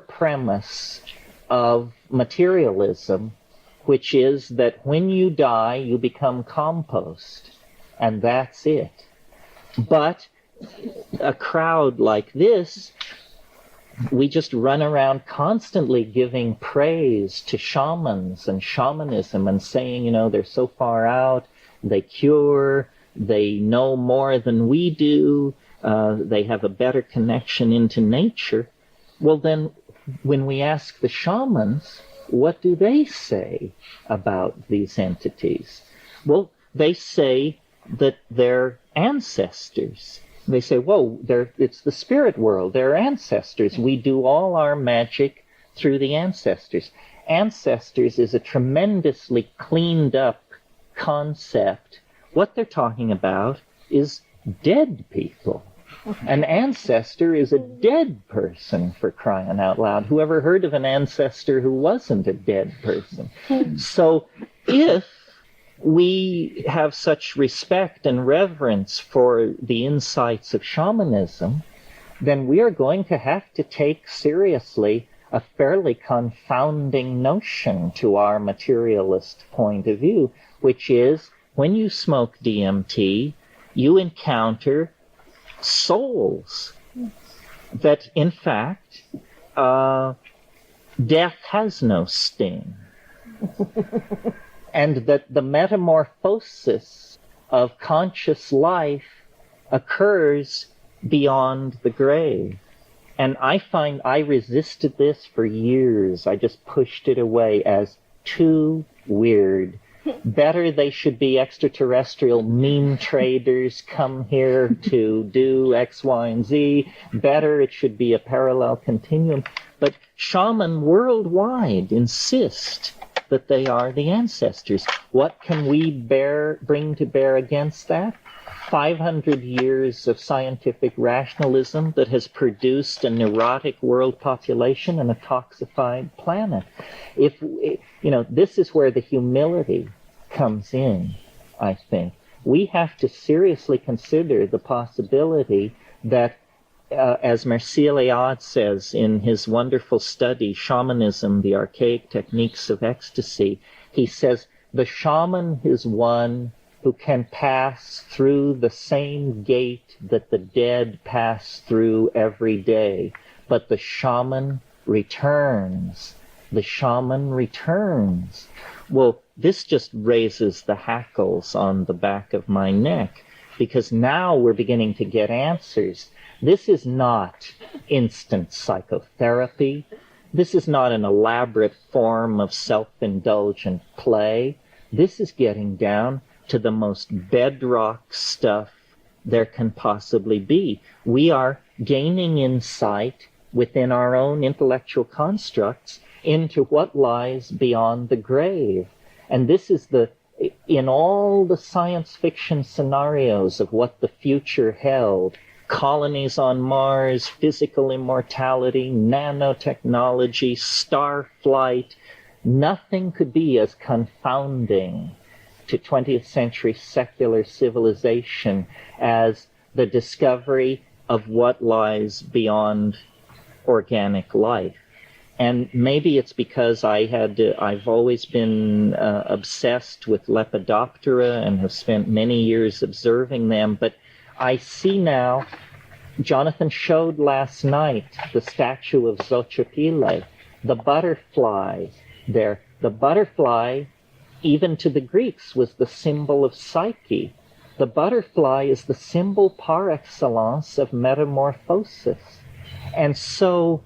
premise of materialism, which is that when you die, you become compost, and that's it. But a crowd like this, we just run around constantly giving praise to shamans and shamanism and saying, you know, they're so far out, they cure, they know more than we do, they have a better connection into nature. Well, then, when we ask the shamans, what do they say about these entities? Well, they say that they're ancestors. They say, whoa, it's the spirit world. They're ancestors. We do all our magic through the ancestors. Ancestors is a tremendously cleaned up concept. What they're talking about is dead people. An ancestor is a dead person, for crying out loud. Whoever heard of an ancestor who wasn't a dead person? So if we have such respect and reverence for the insights of shamanism, then we are going to have to take seriously a fairly confounding notion to our materialist point of view, which is when you smoke DMT, you encounter souls. That, in fact, death has no sting. And that the metamorphosis of conscious life occurs beyond the grave. And I find I resisted this for years. I just pushed it away as too weird. Better they should be extraterrestrial meme traders come here to do X, Y, and Z. Better it should be a parallel continuum. But shaman worldwide insist that they are the ancestors. What can we bring to bear against that? 500 years of scientific rationalism that has produced a neurotic world population and a toxified planet. This is where the humility comes in, I think. We have to seriously consider the possibility that, as Mircea Eliade says in his wonderful study, Shamanism, the Archaic Techniques of Ecstasy, he says, the shaman is one who can pass through the same gate that the dead pass through every day. But the shaman returns. The shaman returns. Well, this just raises the hackles on the back of my neck, because now we're beginning to get answers. This is not instant psychotherapy. This is not an elaborate form of self-indulgent play. This is getting down to the most bedrock stuff there can possibly be. We are gaining insight within our own intellectual constructs into what lies beyond the grave. And this is in all the science fiction scenarios of what the future held, colonies on Mars, physical immortality, nanotechnology, star flight, nothing could be as confounding to 20th century secular civilization as the discovery of what lies beyond organic life. And maybe it's because I've always been obsessed with Lepidoptera and have spent many years observing them, but I see now, Jonathan showed last night the statue of Xochipilli, the butterfly there. The butterfly, even to the Greeks, was the symbol of psyche. The butterfly is the symbol par excellence of metamorphosis. And so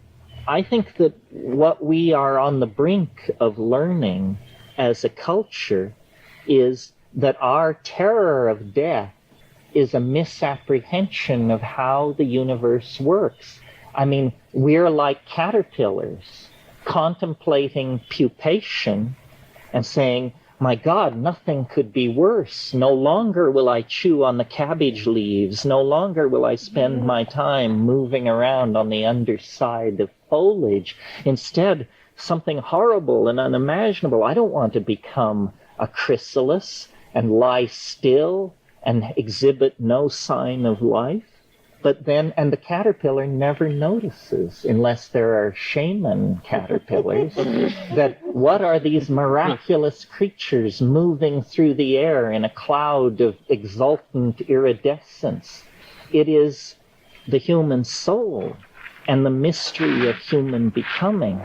I think that what we are on the brink of learning as a culture is that our terror of death is a misapprehension of how the universe works. I mean, we're like caterpillars contemplating pupation and saying, my God, nothing could be worse. No longer will I chew on the cabbage leaves. No longer will I spend my time moving around on the underside of foliage. Instead, something horrible and unimaginable. I don't want to become a chrysalis and lie still and exhibit no sign of life. But then, and the caterpillar never notices, unless there are shaman caterpillars, that what are these miraculous creatures moving through the air in a cloud of exultant iridescence? It is the human soul and the mystery of human becoming.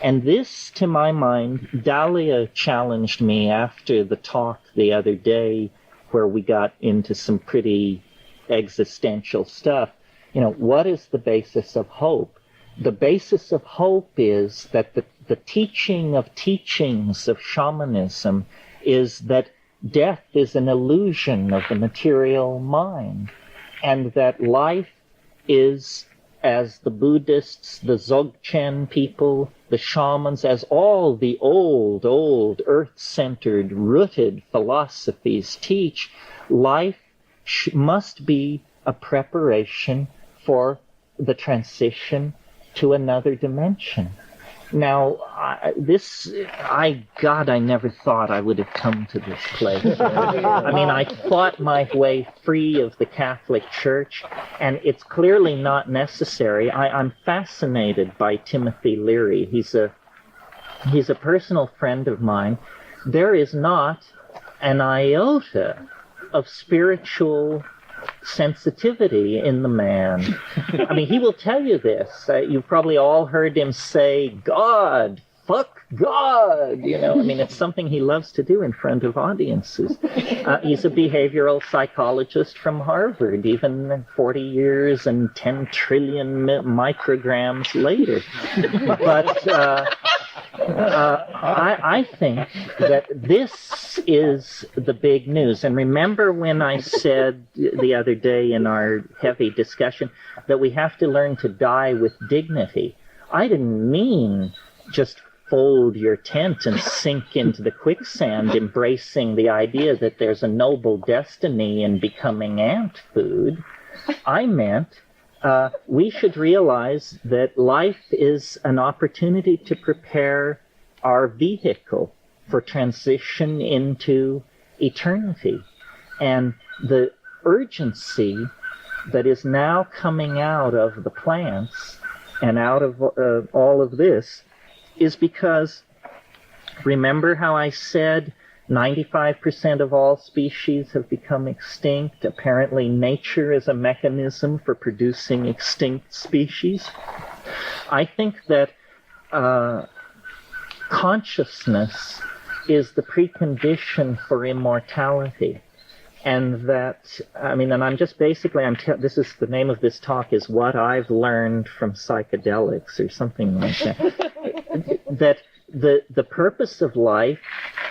And this, to my mind, Dahlia challenged me after the talk the other day, where we got into some pretty existential stuff. What is the basis of hope? The basis of hope is that the teaching of teachings of shamanism is that death is an illusion of the material mind, and that life is, as the Buddhists, the Dzogchen people, the shamans, as all the old earth-centered, rooted philosophies teach, life must be a preparation for the transition to another dimension. Now, God, I never thought I would have come to this place. I mean, I fought my way free of the Catholic Church, and it's clearly not necessary. I'm fascinated by Timothy Leary. He's a personal friend of mine. There is not an iota of spiritual sensitivity in the man. I mean, he will tell you this. You've probably all heard him say, God, fuck God. You know, I mean, it's something he loves to do in front of audiences. He's a behavioral psychologist from Harvard, even 40 years and 10 trillion micrograms later. But I think that this is the big news. And remember when I said the other day in our heavy discussion that we have to learn to die with dignity? I didn't mean just fold your tent and sink into the quicksand, embracing the idea that there's a noble destiny in becoming ant food. I meant we should realize that life is an opportunity to prepare our vehicle for transition into eternity. And the urgency that is now coming out of the plants and out of all of this is because, remember how I said 95% of all species have become extinct? Apparently nature is a mechanism for producing extinct species. I think that consciousness is the precondition for immortality. And that, I mean, and I'm just basically, this is the name of this talk is What I've Learned from Psychedelics or something like that. That the purpose of life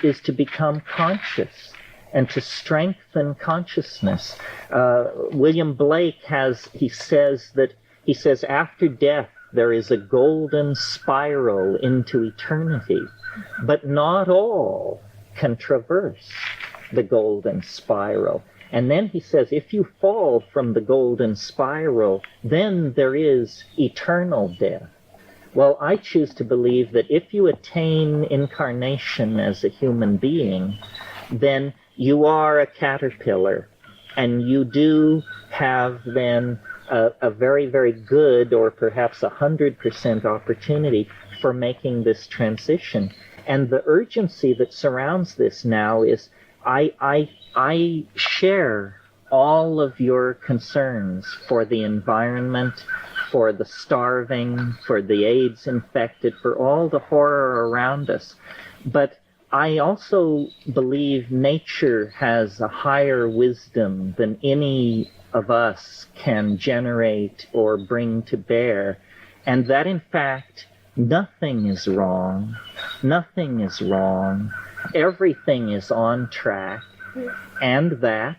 is to become conscious and to strengthen consciousness. William Blake says after death there is a golden spiral into eternity, but not all can traverse the golden spiral. And then he says, if you fall from the golden spiral, then there is eternal death. Well, I choose to believe that if you attain incarnation as a human being, then you are a caterpillar, and you do have then a very, very good, or perhaps 100% opportunity for making this transition. And the urgency that surrounds this now is, I share all of your concerns for the environment, for the starving, for the AIDS infected, for all the horror around us. But I also believe nature has a higher wisdom than any of us can generate or bring to bear, and that in fact nothing is wrong. Nothing is wrong. Everything is on track, and that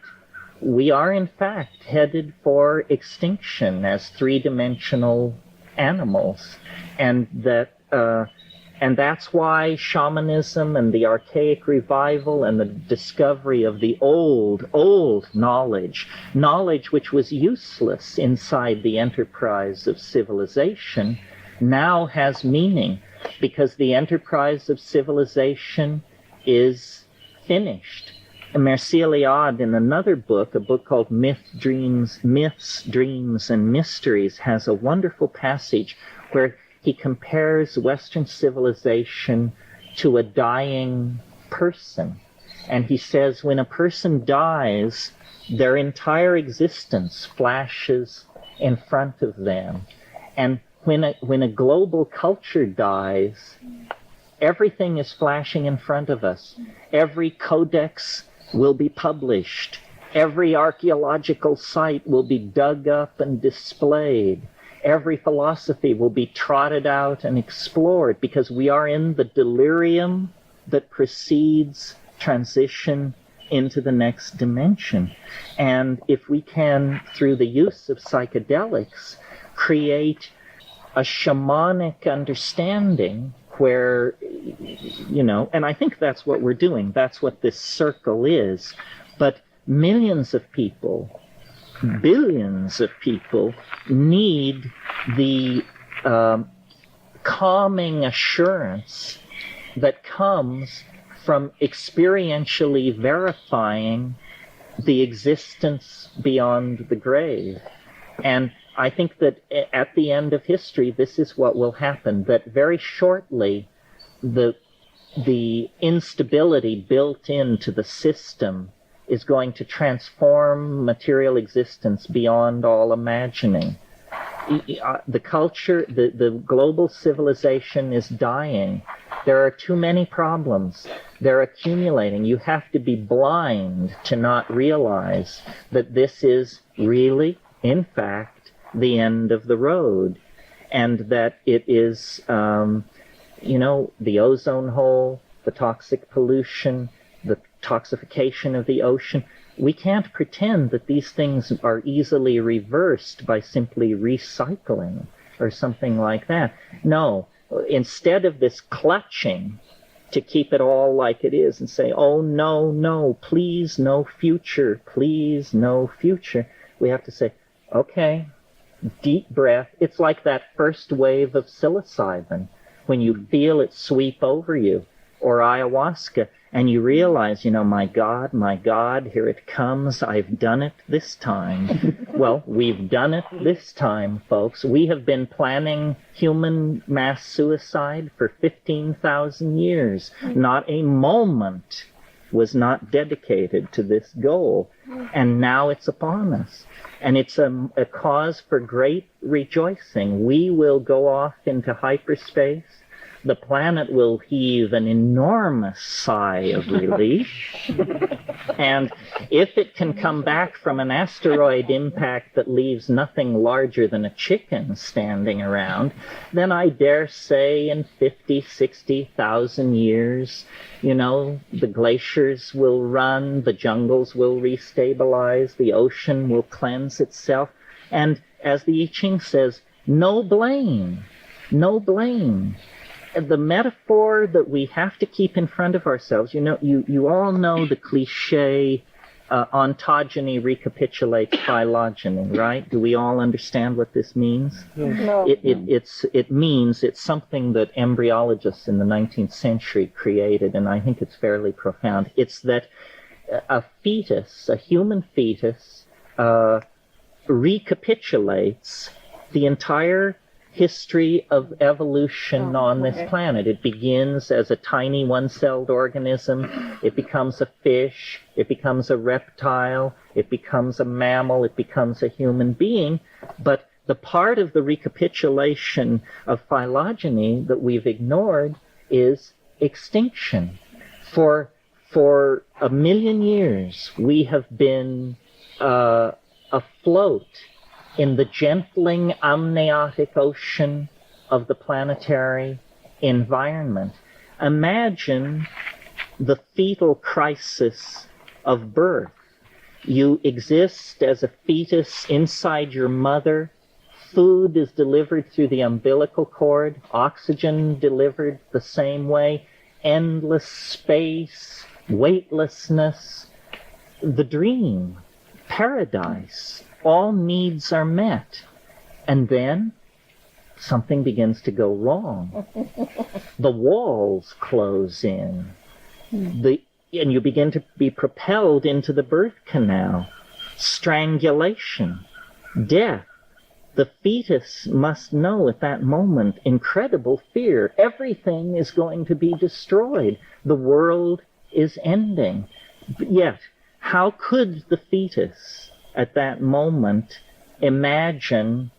we are in fact headed for extinction as three-dimensional animals, and that's why shamanism and the archaic revival and the discovery of the old knowledge which was useless inside the enterprise of civilization, now has meaning, because the enterprise of civilization is finished. Mircea Eliade, in another book, a book called Myths, Dreams, and Mysteries, has a wonderful passage where he compares Western civilization to a dying person. And he says when a person dies, their entire existence flashes in front of them. And when a global culture dies, everything is flashing in front of us. Every codex will be published. Every archaeological site will be dug up and displayed. Every philosophy will be trotted out and explored, because we are in the delirium that precedes transition into the next dimension. And if we can, through the use of psychedelics, create a shamanic understanding where, and I think that's what we're doing. That's what this circle is. But millions of people, billions of people need the calming assurance that comes from experientially verifying the existence beyond the grave. And I think that at the end of history, this is what will happen, that very shortly the instability built into the system is going to transform material existence beyond all imagining. The culture, the global civilization is dying. There are too many problems. They're accumulating. You have to be blind to not realize that this is really, in fact, the end of the road, and that it is, the ozone hole, the toxic pollution, the toxification of the ocean. We can't pretend that these things are easily reversed by simply recycling or something like that. No, instead of this clutching to keep it all like it is and say, oh, no, no, please, no future, please, no future, we have to say, okay, deep breath. It's like that first wave of psilocybin when you feel it sweep over you, or ayahuasca, and you realize, my God, here it comes. I've done it this time. Well, we've done it this time, folks. We have been planning human mass suicide for 15,000 years. Not a moment was not dedicated to this goal. And now it's upon us. And it's a cause for great rejoicing. We will go off into hyperspace. The planet will heave an enormous sigh of relief. And if it can come back from an asteroid impact that leaves nothing larger than a chicken standing around, then I dare say in 50, 60,000 years, the glaciers will run, the jungles will restabilize, the ocean will cleanse itself. And as the I Ching says, no blame, no blame. The metaphor that we have to keep in front of ourselves, you all know the cliche, ontogeny recapitulates phylogeny, right? Do we all understand what this means? No. It means it's something that embryologists in the 19th century created, and I think it's fairly profound. It's that a fetus, a human fetus, recapitulates the entire history of evolution on this planet. It begins as a tiny one-celled organism. It becomes a fish. It becomes a reptile. It becomes a mammal. It becomes a human being. But the part of the recapitulation of phylogeny that we've ignored is extinction. For 1,000,000 years, we have been afloat in the gentling amniotic ocean of the planetary environment. Imagine the fetal crisis of birth. You exist as a fetus inside your mother. Food is delivered through the umbilical cord, oxygen delivered the same way, endless space, weightlessness, the dream, paradise. All needs are met. And then something begins to go wrong. The walls close in. And you begin to be propelled into the birth canal. Strangulation. Death. The fetus must know at that moment incredible fear. Everything is going to be destroyed. The world is ending. But yet, how could the fetus at that moment imagine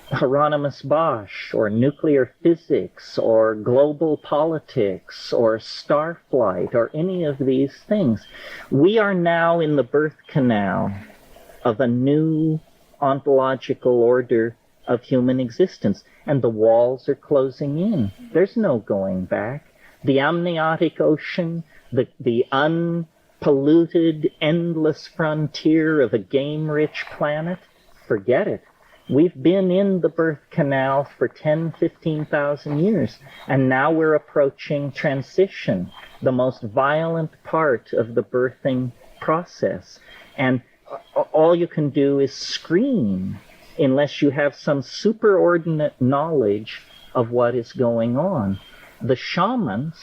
Hieronymus Bosch or nuclear physics or global politics or starflight or any of these things? We are now in the birth canal of a new ontological order of human existence, and the walls are closing in. There's no going back. The amniotic ocean, the unpolluted, endless frontier of a game-rich planet, forget it. We've been in the birth canal for 10, 15,000 years, and now we're approaching transition, the most violent part of the birthing process. And all you can do is scream unless you have some superordinate knowledge of what is going on. The shamans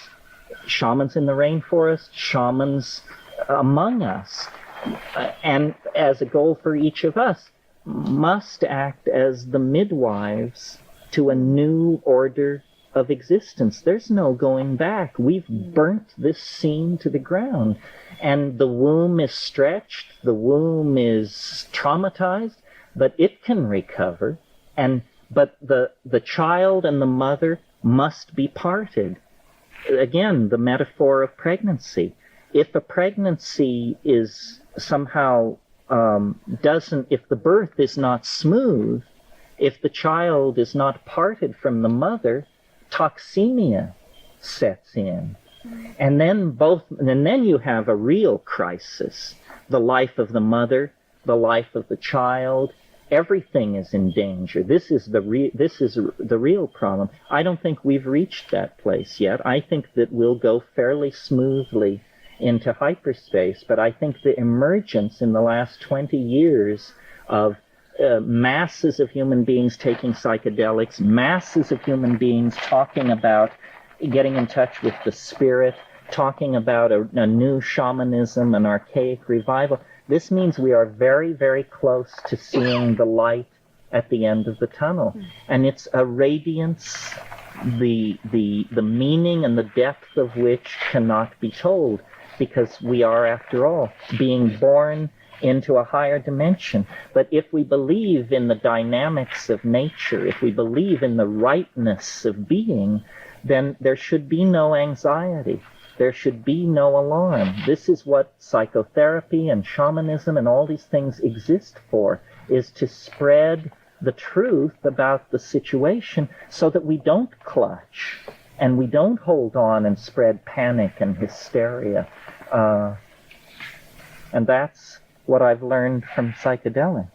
in the rainforest, shamans among us, and as a goal for each of us, must act as the midwives to a new order of existence. There's no going back. We've burnt this scene to the ground, and the womb is stretched, the womb is traumatized, but it can recover, but the child and the mother must be parted. Again, the metaphor of pregnancy. If a pregnancy is somehow if the birth is not smooth, if the child is not parted from the mother, toxemia sets in. And then you have a real crisis. The life of the mother, the life of the child, everything is in danger. This is the real problem. I don't think we've reached that place yet. I think that we'll go fairly smoothly into hyperspace, but I think the emergence in the last 20 years of masses of human beings taking psychedelics, masses of human beings talking about getting in touch with the spirit, talking about a new shamanism, an archaic revival, this means we are very, very close to seeing the light at the end of the tunnel. And it's a radiance, the meaning and the depth of which cannot be told, because we are, after all, being born into a higher dimension. But if we believe in the dynamics of nature, if we believe in the rightness of being, then there should be no anxiety. There should be no alarm. This is what psychotherapy and shamanism and all these things exist for, is to spread the truth about the situation so that we don't clutch and we don't hold on and spread panic and hysteria. And that's what I've learned from psychedelics.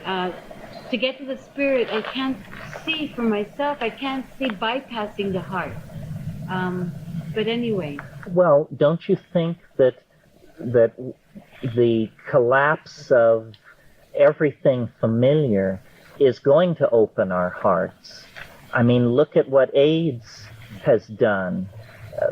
To get to the spirit, I can't see for myself. I can't see bypassing the heart. But anyway. Well, don't you think that the collapse of everything familiar is going to open our hearts? I mean, look at what AIDS has done.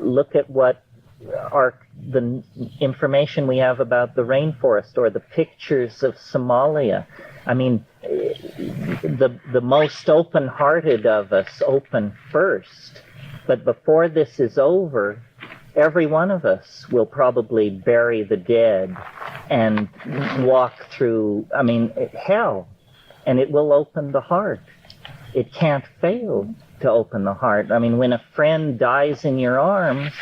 Look at what the information we have about the rainforest, or the pictures of Somalia. I mean, the most open-hearted of us open first. But before this is over, every one of us will probably bury the dead and walk through, hell. And it will open the heart. It can't fail to open the heart. I mean, when a friend dies in your arms,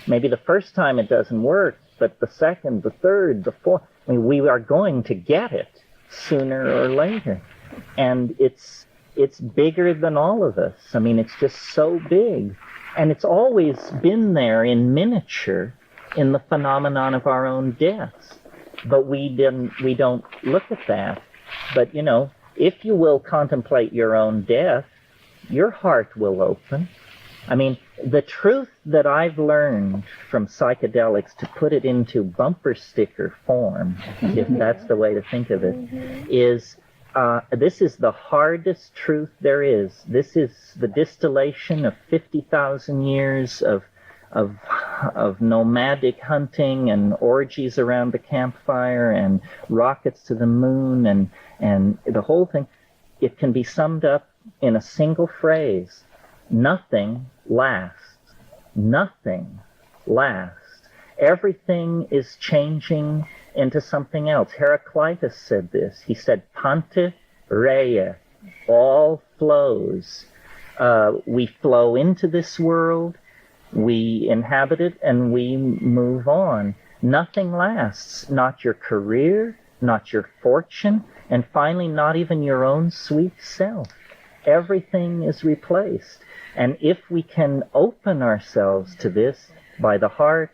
maybe the first time it doesn't work, but the second, the third, the fourth, we are going to get it sooner or later. And it's bigger than all of us. I mean, it's just so big. And it's always been there in miniature in the phenomenon of our own deaths. But we don't look at that. But, if you will contemplate your own death, your heart will open. I mean, the truth that I've learned from psychedelics, to put it into bumper sticker form, if that's the way to think of it, is this is the hardest truth there is. This is the distillation of 50,000 years of nomadic hunting and orgies around the campfire and rockets to the moon and the whole thing. It can be summed up in a single phrase: nothing lasts. Nothing lasts. Everything is changing into something else. Heraclitus said this. He said, "Pante rea," all flows. We flow into this world, we inhabit it, and we move on. Nothing lasts. Not your career, not your fortune, and finally not even your own sweet self. Everything is replaced. And if we can open ourselves to this by the heart,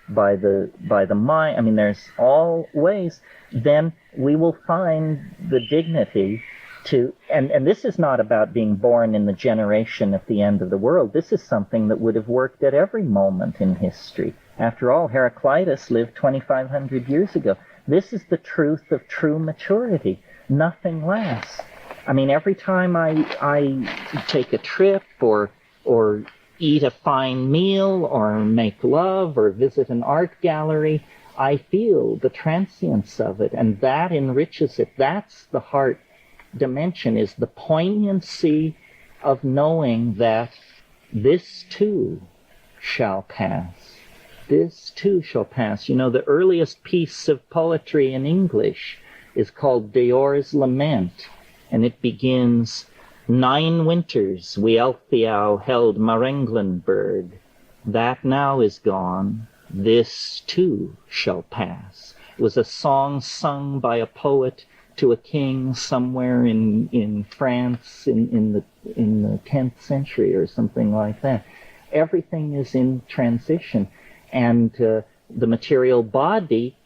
by the mind, there's all ways, then we will find the dignity to, and this is not about being born in the generation at the end of the world. This is something that would have worked at every moment in history. After all, Heraclitus lived 2,500 years ago. This is the truth of true maturity. nothing lasts. I mean, every time I take a trip or eat a fine meal or make love or visit an art gallery, I feel the transience of it, and that enriches it. That's the heart dimension, is the poignancy of knowing that this too shall pass. This too shall pass. You know, the earliest piece of poetry in English is called Deor's Lament, and it begins, 9 winters we Elftheow held Marenglenberg. That now is gone. This too shall pass. It was a song sung by a poet to a king somewhere in France in the 10th century or something like that. Everything is in transition, and the material body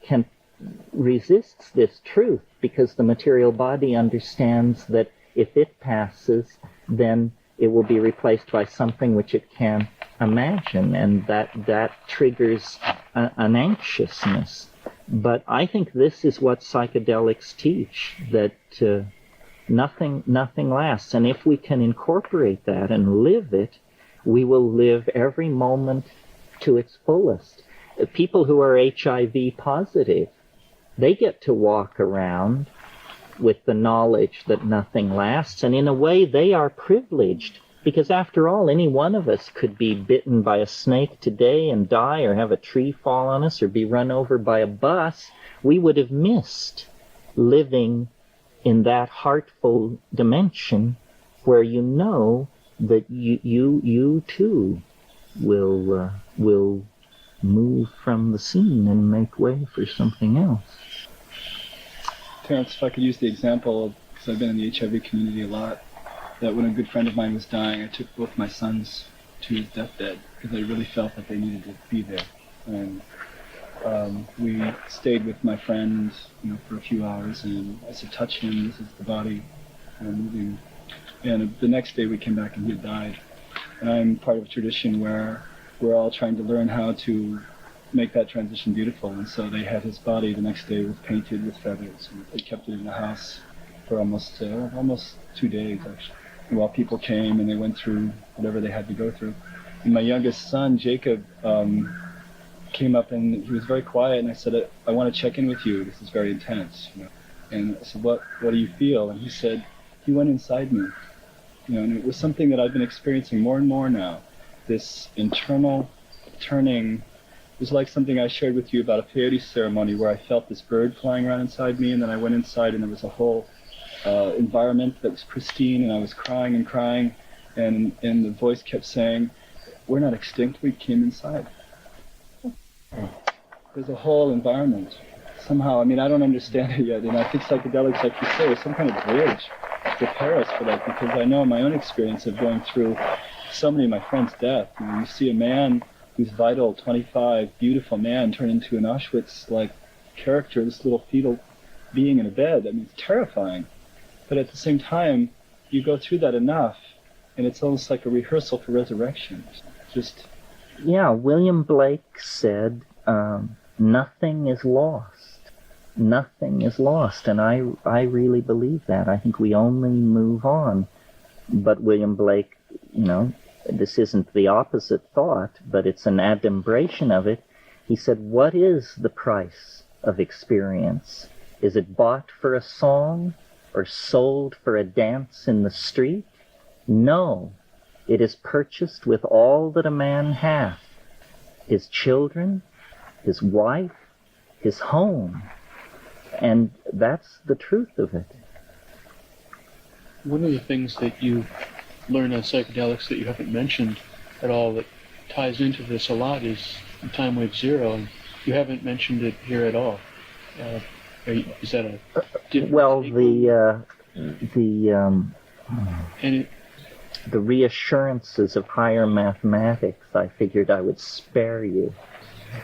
resists this truth, because the material body understands that if it passes, then it will be replaced by something which it can imagine, and that triggers an anxiousness. But I think this is what psychedelics teach, that nothing lasts, and if we can incorporate that and live it, we will live every moment to its fullest. People who are HIV positive, they get to walk around with the knowledge that nothing lasts, and in a way they are privileged, because after all, any one of us could be bitten by a snake today and die, or have a tree fall on us, or be run over by a bus. We would have missed living in that heartful dimension where you know that you too will move from the scene and make way for something else. Terence, if I could use the example, because I've been in the HIV community a lot, that when a good friend of mine was dying, I took both my sons to his deathbed because I really felt that they needed to be there. And we stayed with my friend, for a few hours, and I said, "Touch him. This is the body moving." And the next day we came back and he had died. And I'm part of a tradition where we're all trying to learn how to make that transition beautiful. And so they had his body the next day was painted with feathers, and they kept it in the house for almost 2 days, actually. And while people came and they went through whatever they had to go through. And my youngest son, Jacob, came up and he was very quiet, and I said, "I want to check in with you. This is very intense." And I said, what do you feel? And he said, he went inside me. And it was something that I've been experiencing more and more now. This internal turning. It was like something I shared with you about a peyote ceremony, where I felt this bird flying around inside me, and then I went inside and there was a whole environment that was pristine, and I was crying and crying, and the voice kept saying, "We're not extinct, we came inside." There's a whole environment. Somehow, I don't understand it yet, and I think psychedelics, like you say, is some kind of bridge to prepare us for that, because I know in my own experience of going through so many of my friends' death, you see a man who's vital, 25, beautiful man, turn into an Auschwitz-like character, this little fetal being in a bed. It's terrifying. But at the same time, you go through that enough, and it's almost like a rehearsal for resurrection. Yeah, William Blake said, nothing is lost. Nothing is lost, and I really believe that. I think we only move on. But William Blake, this isn't the opposite thought, but it's an adumbration of it. He said, what is the price of experience? Is it bought for a song or sold for a dance in the street? No, it is purchased with all that a man hath, his children, his wife, his home. And that's the truth of it. One of the things that you learn on psychedelics that you haven't mentioned at all that ties into this a lot is time wave zero, and you haven't mentioned it here at all. Is that a different the reassurances of higher mathematics, I figured I would spare you.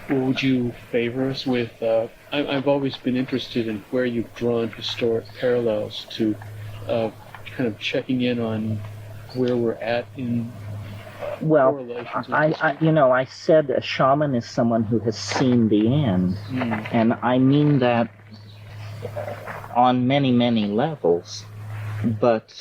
Would you favor us with, I've always been interested in where you've drawn historic parallels to kind of checking in on where we're at in correlations. I said a shaman is someone who has seen the end, and I mean that on many, many levels. But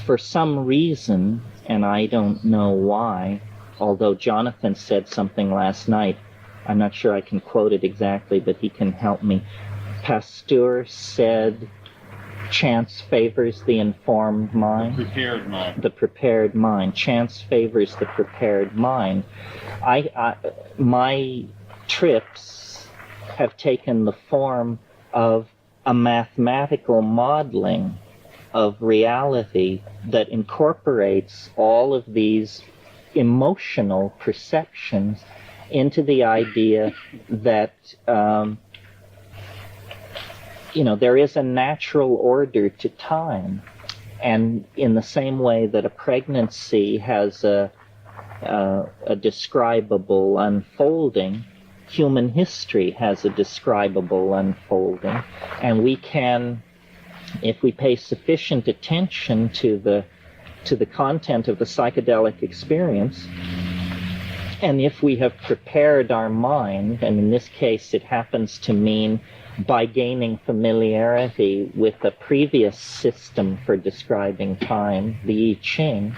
for some reason, and I don't know why, although Jonathan said something last night, I'm not sure I can quote it exactly, but he can help me. Pasteur said, chance favors the informed mind. Prepared mind. The prepared mind. Chance favors the prepared mind. My trips have taken the form of a mathematical modeling of reality that incorporates all of these emotional perceptions into the idea that there is a natural order to time, and in the same way that a pregnancy has a describable unfolding, human history has a describable unfolding, and we can, if we pay sufficient attention to the content of the psychedelic experience, and if we have prepared our mind, and in this case it happens to mean by gaining familiarity with a previous system for describing time, the I Ching,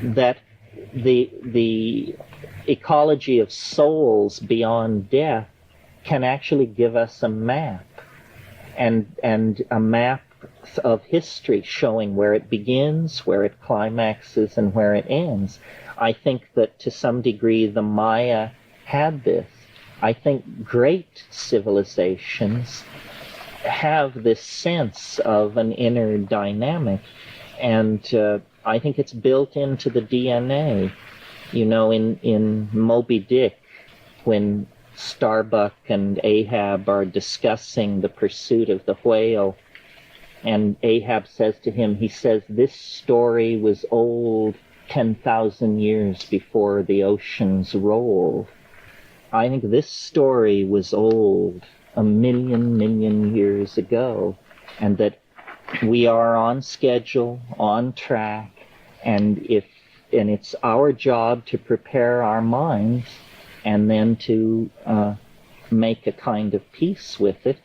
that the ecology of souls beyond death can actually give us a map, and a map of history showing where it begins, where it climaxes, and where it ends. I think that to some degree the Maya had this. I think great civilizations have this sense of an inner dynamic, and I think it's built into the DNA. In Moby Dick, when Starbuck and Ahab are discussing the pursuit of the whale, and Ahab says to him, he says, this story was old 10,000 years before the oceans rolled. I think this story was old a million years ago, and that we are on schedule, on track, and it's our job to prepare our minds and then to make a kind of peace with it.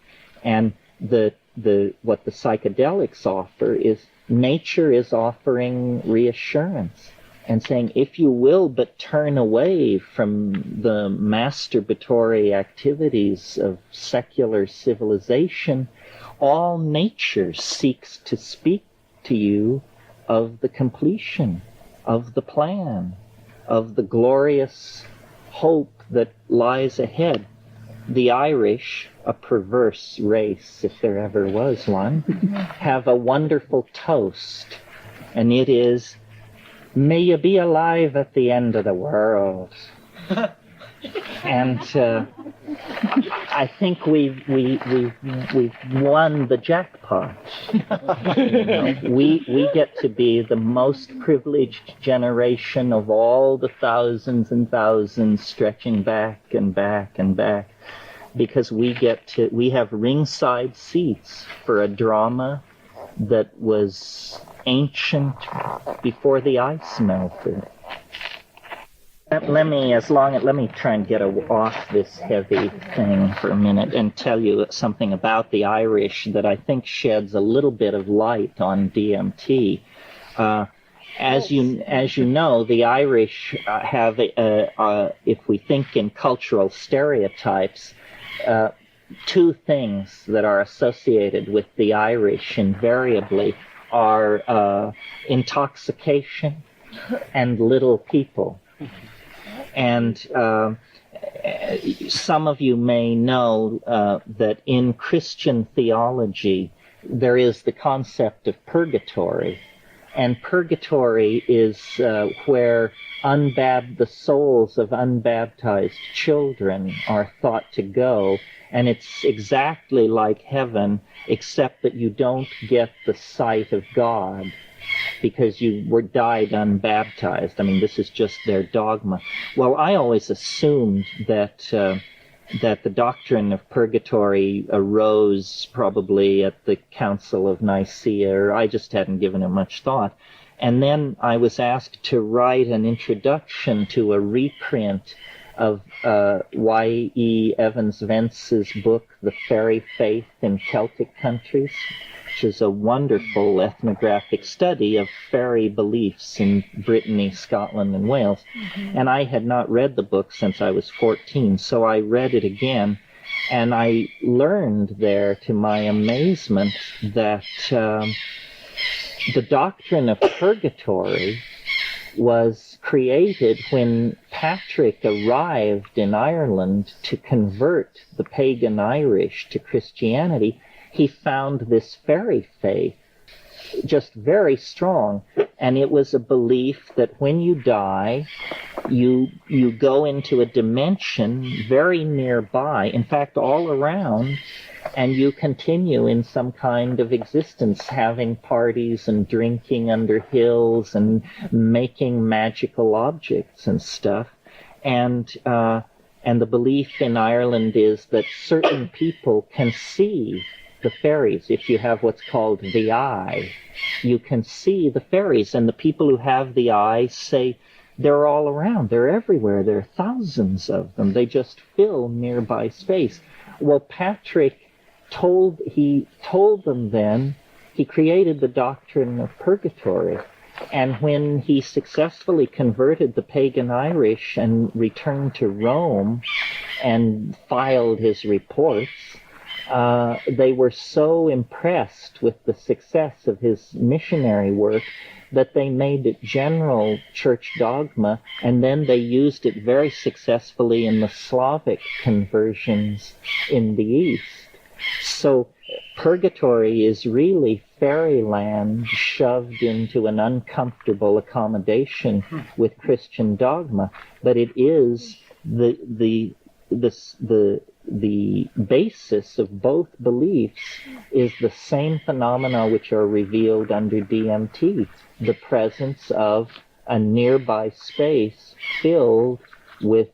And what the psychedelics offer is nature is offering reassurance and saying, if you will but turn away from the masturbatory activities of secular civilization, all nature seeks to speak to you of the completion, of the plan, of the glorious hope that lies ahead. The Irish, a perverse race, if there ever was one, have a wonderful toast, and it is, may you be alive at the end of the world. And I think we've won the jackpot. We get to be the most privileged generation of all the thousands and thousands stretching back and back and back, because we have ringside seats for a drama that was ancient before the ice melted. Let me try and get off this heavy thing for a minute and tell you something about the Irish that I think sheds a little bit of light on DMT. As you know, the Irish have, if we think in cultural stereotypes, two things that are associated with the Irish invariably are intoxication and little people. And some of you may know that in Christian theology there is the concept of purgatory. And purgatory is where the souls of unbaptized children are thought to go. And it's exactly like heaven, except that you don't get the sight of God, because you died unbaptized. I mean, this is just their dogma. Well, I always assumed that the doctrine of purgatory arose probably at the Council of Nicaea, or I just hadn't given it much thought. And then I was asked to write an introduction to a reprint of Y.E. Evans Vence's book, The Fairy Faith in Celtic Countries, which is a wonderful ethnographic study of fairy beliefs in Brittany, Scotland, and Wales. And I had not read the book since I was 14, so I read it again, and I learned there, to my amazement, that the doctrine of purgatory was created when Patrick arrived in Ireland to convert the pagan Irish to Christianity. He found this fairy faith just very strong, and it was a belief that when you die, you go into a dimension very nearby, in fact all around, and you continue in some kind of existence, having parties and drinking under hills and making magical objects and stuff. And the belief in Ireland is that certain people can see the fairies. If you have what's called the eye, you can see the fairies, and the people who have the eye say they're all around, they're everywhere, there are thousands of them, they just fill nearby space. Well, Patrick told them then, he created the doctrine of purgatory, and when he successfully converted the pagan Irish and returned to Rome and filed his reports, they were so impressed with the success of his missionary work that they made it general church dogma, and then they used it very successfully in the Slavic conversions in the East. So purgatory is really fairyland shoved into an uncomfortable accommodation with Christian dogma, but it is the basis of both beliefs is the same phenomena which are revealed under DMT, the presence of a nearby space filled with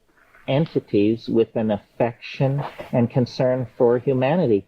entities with an affection and concern for humanity.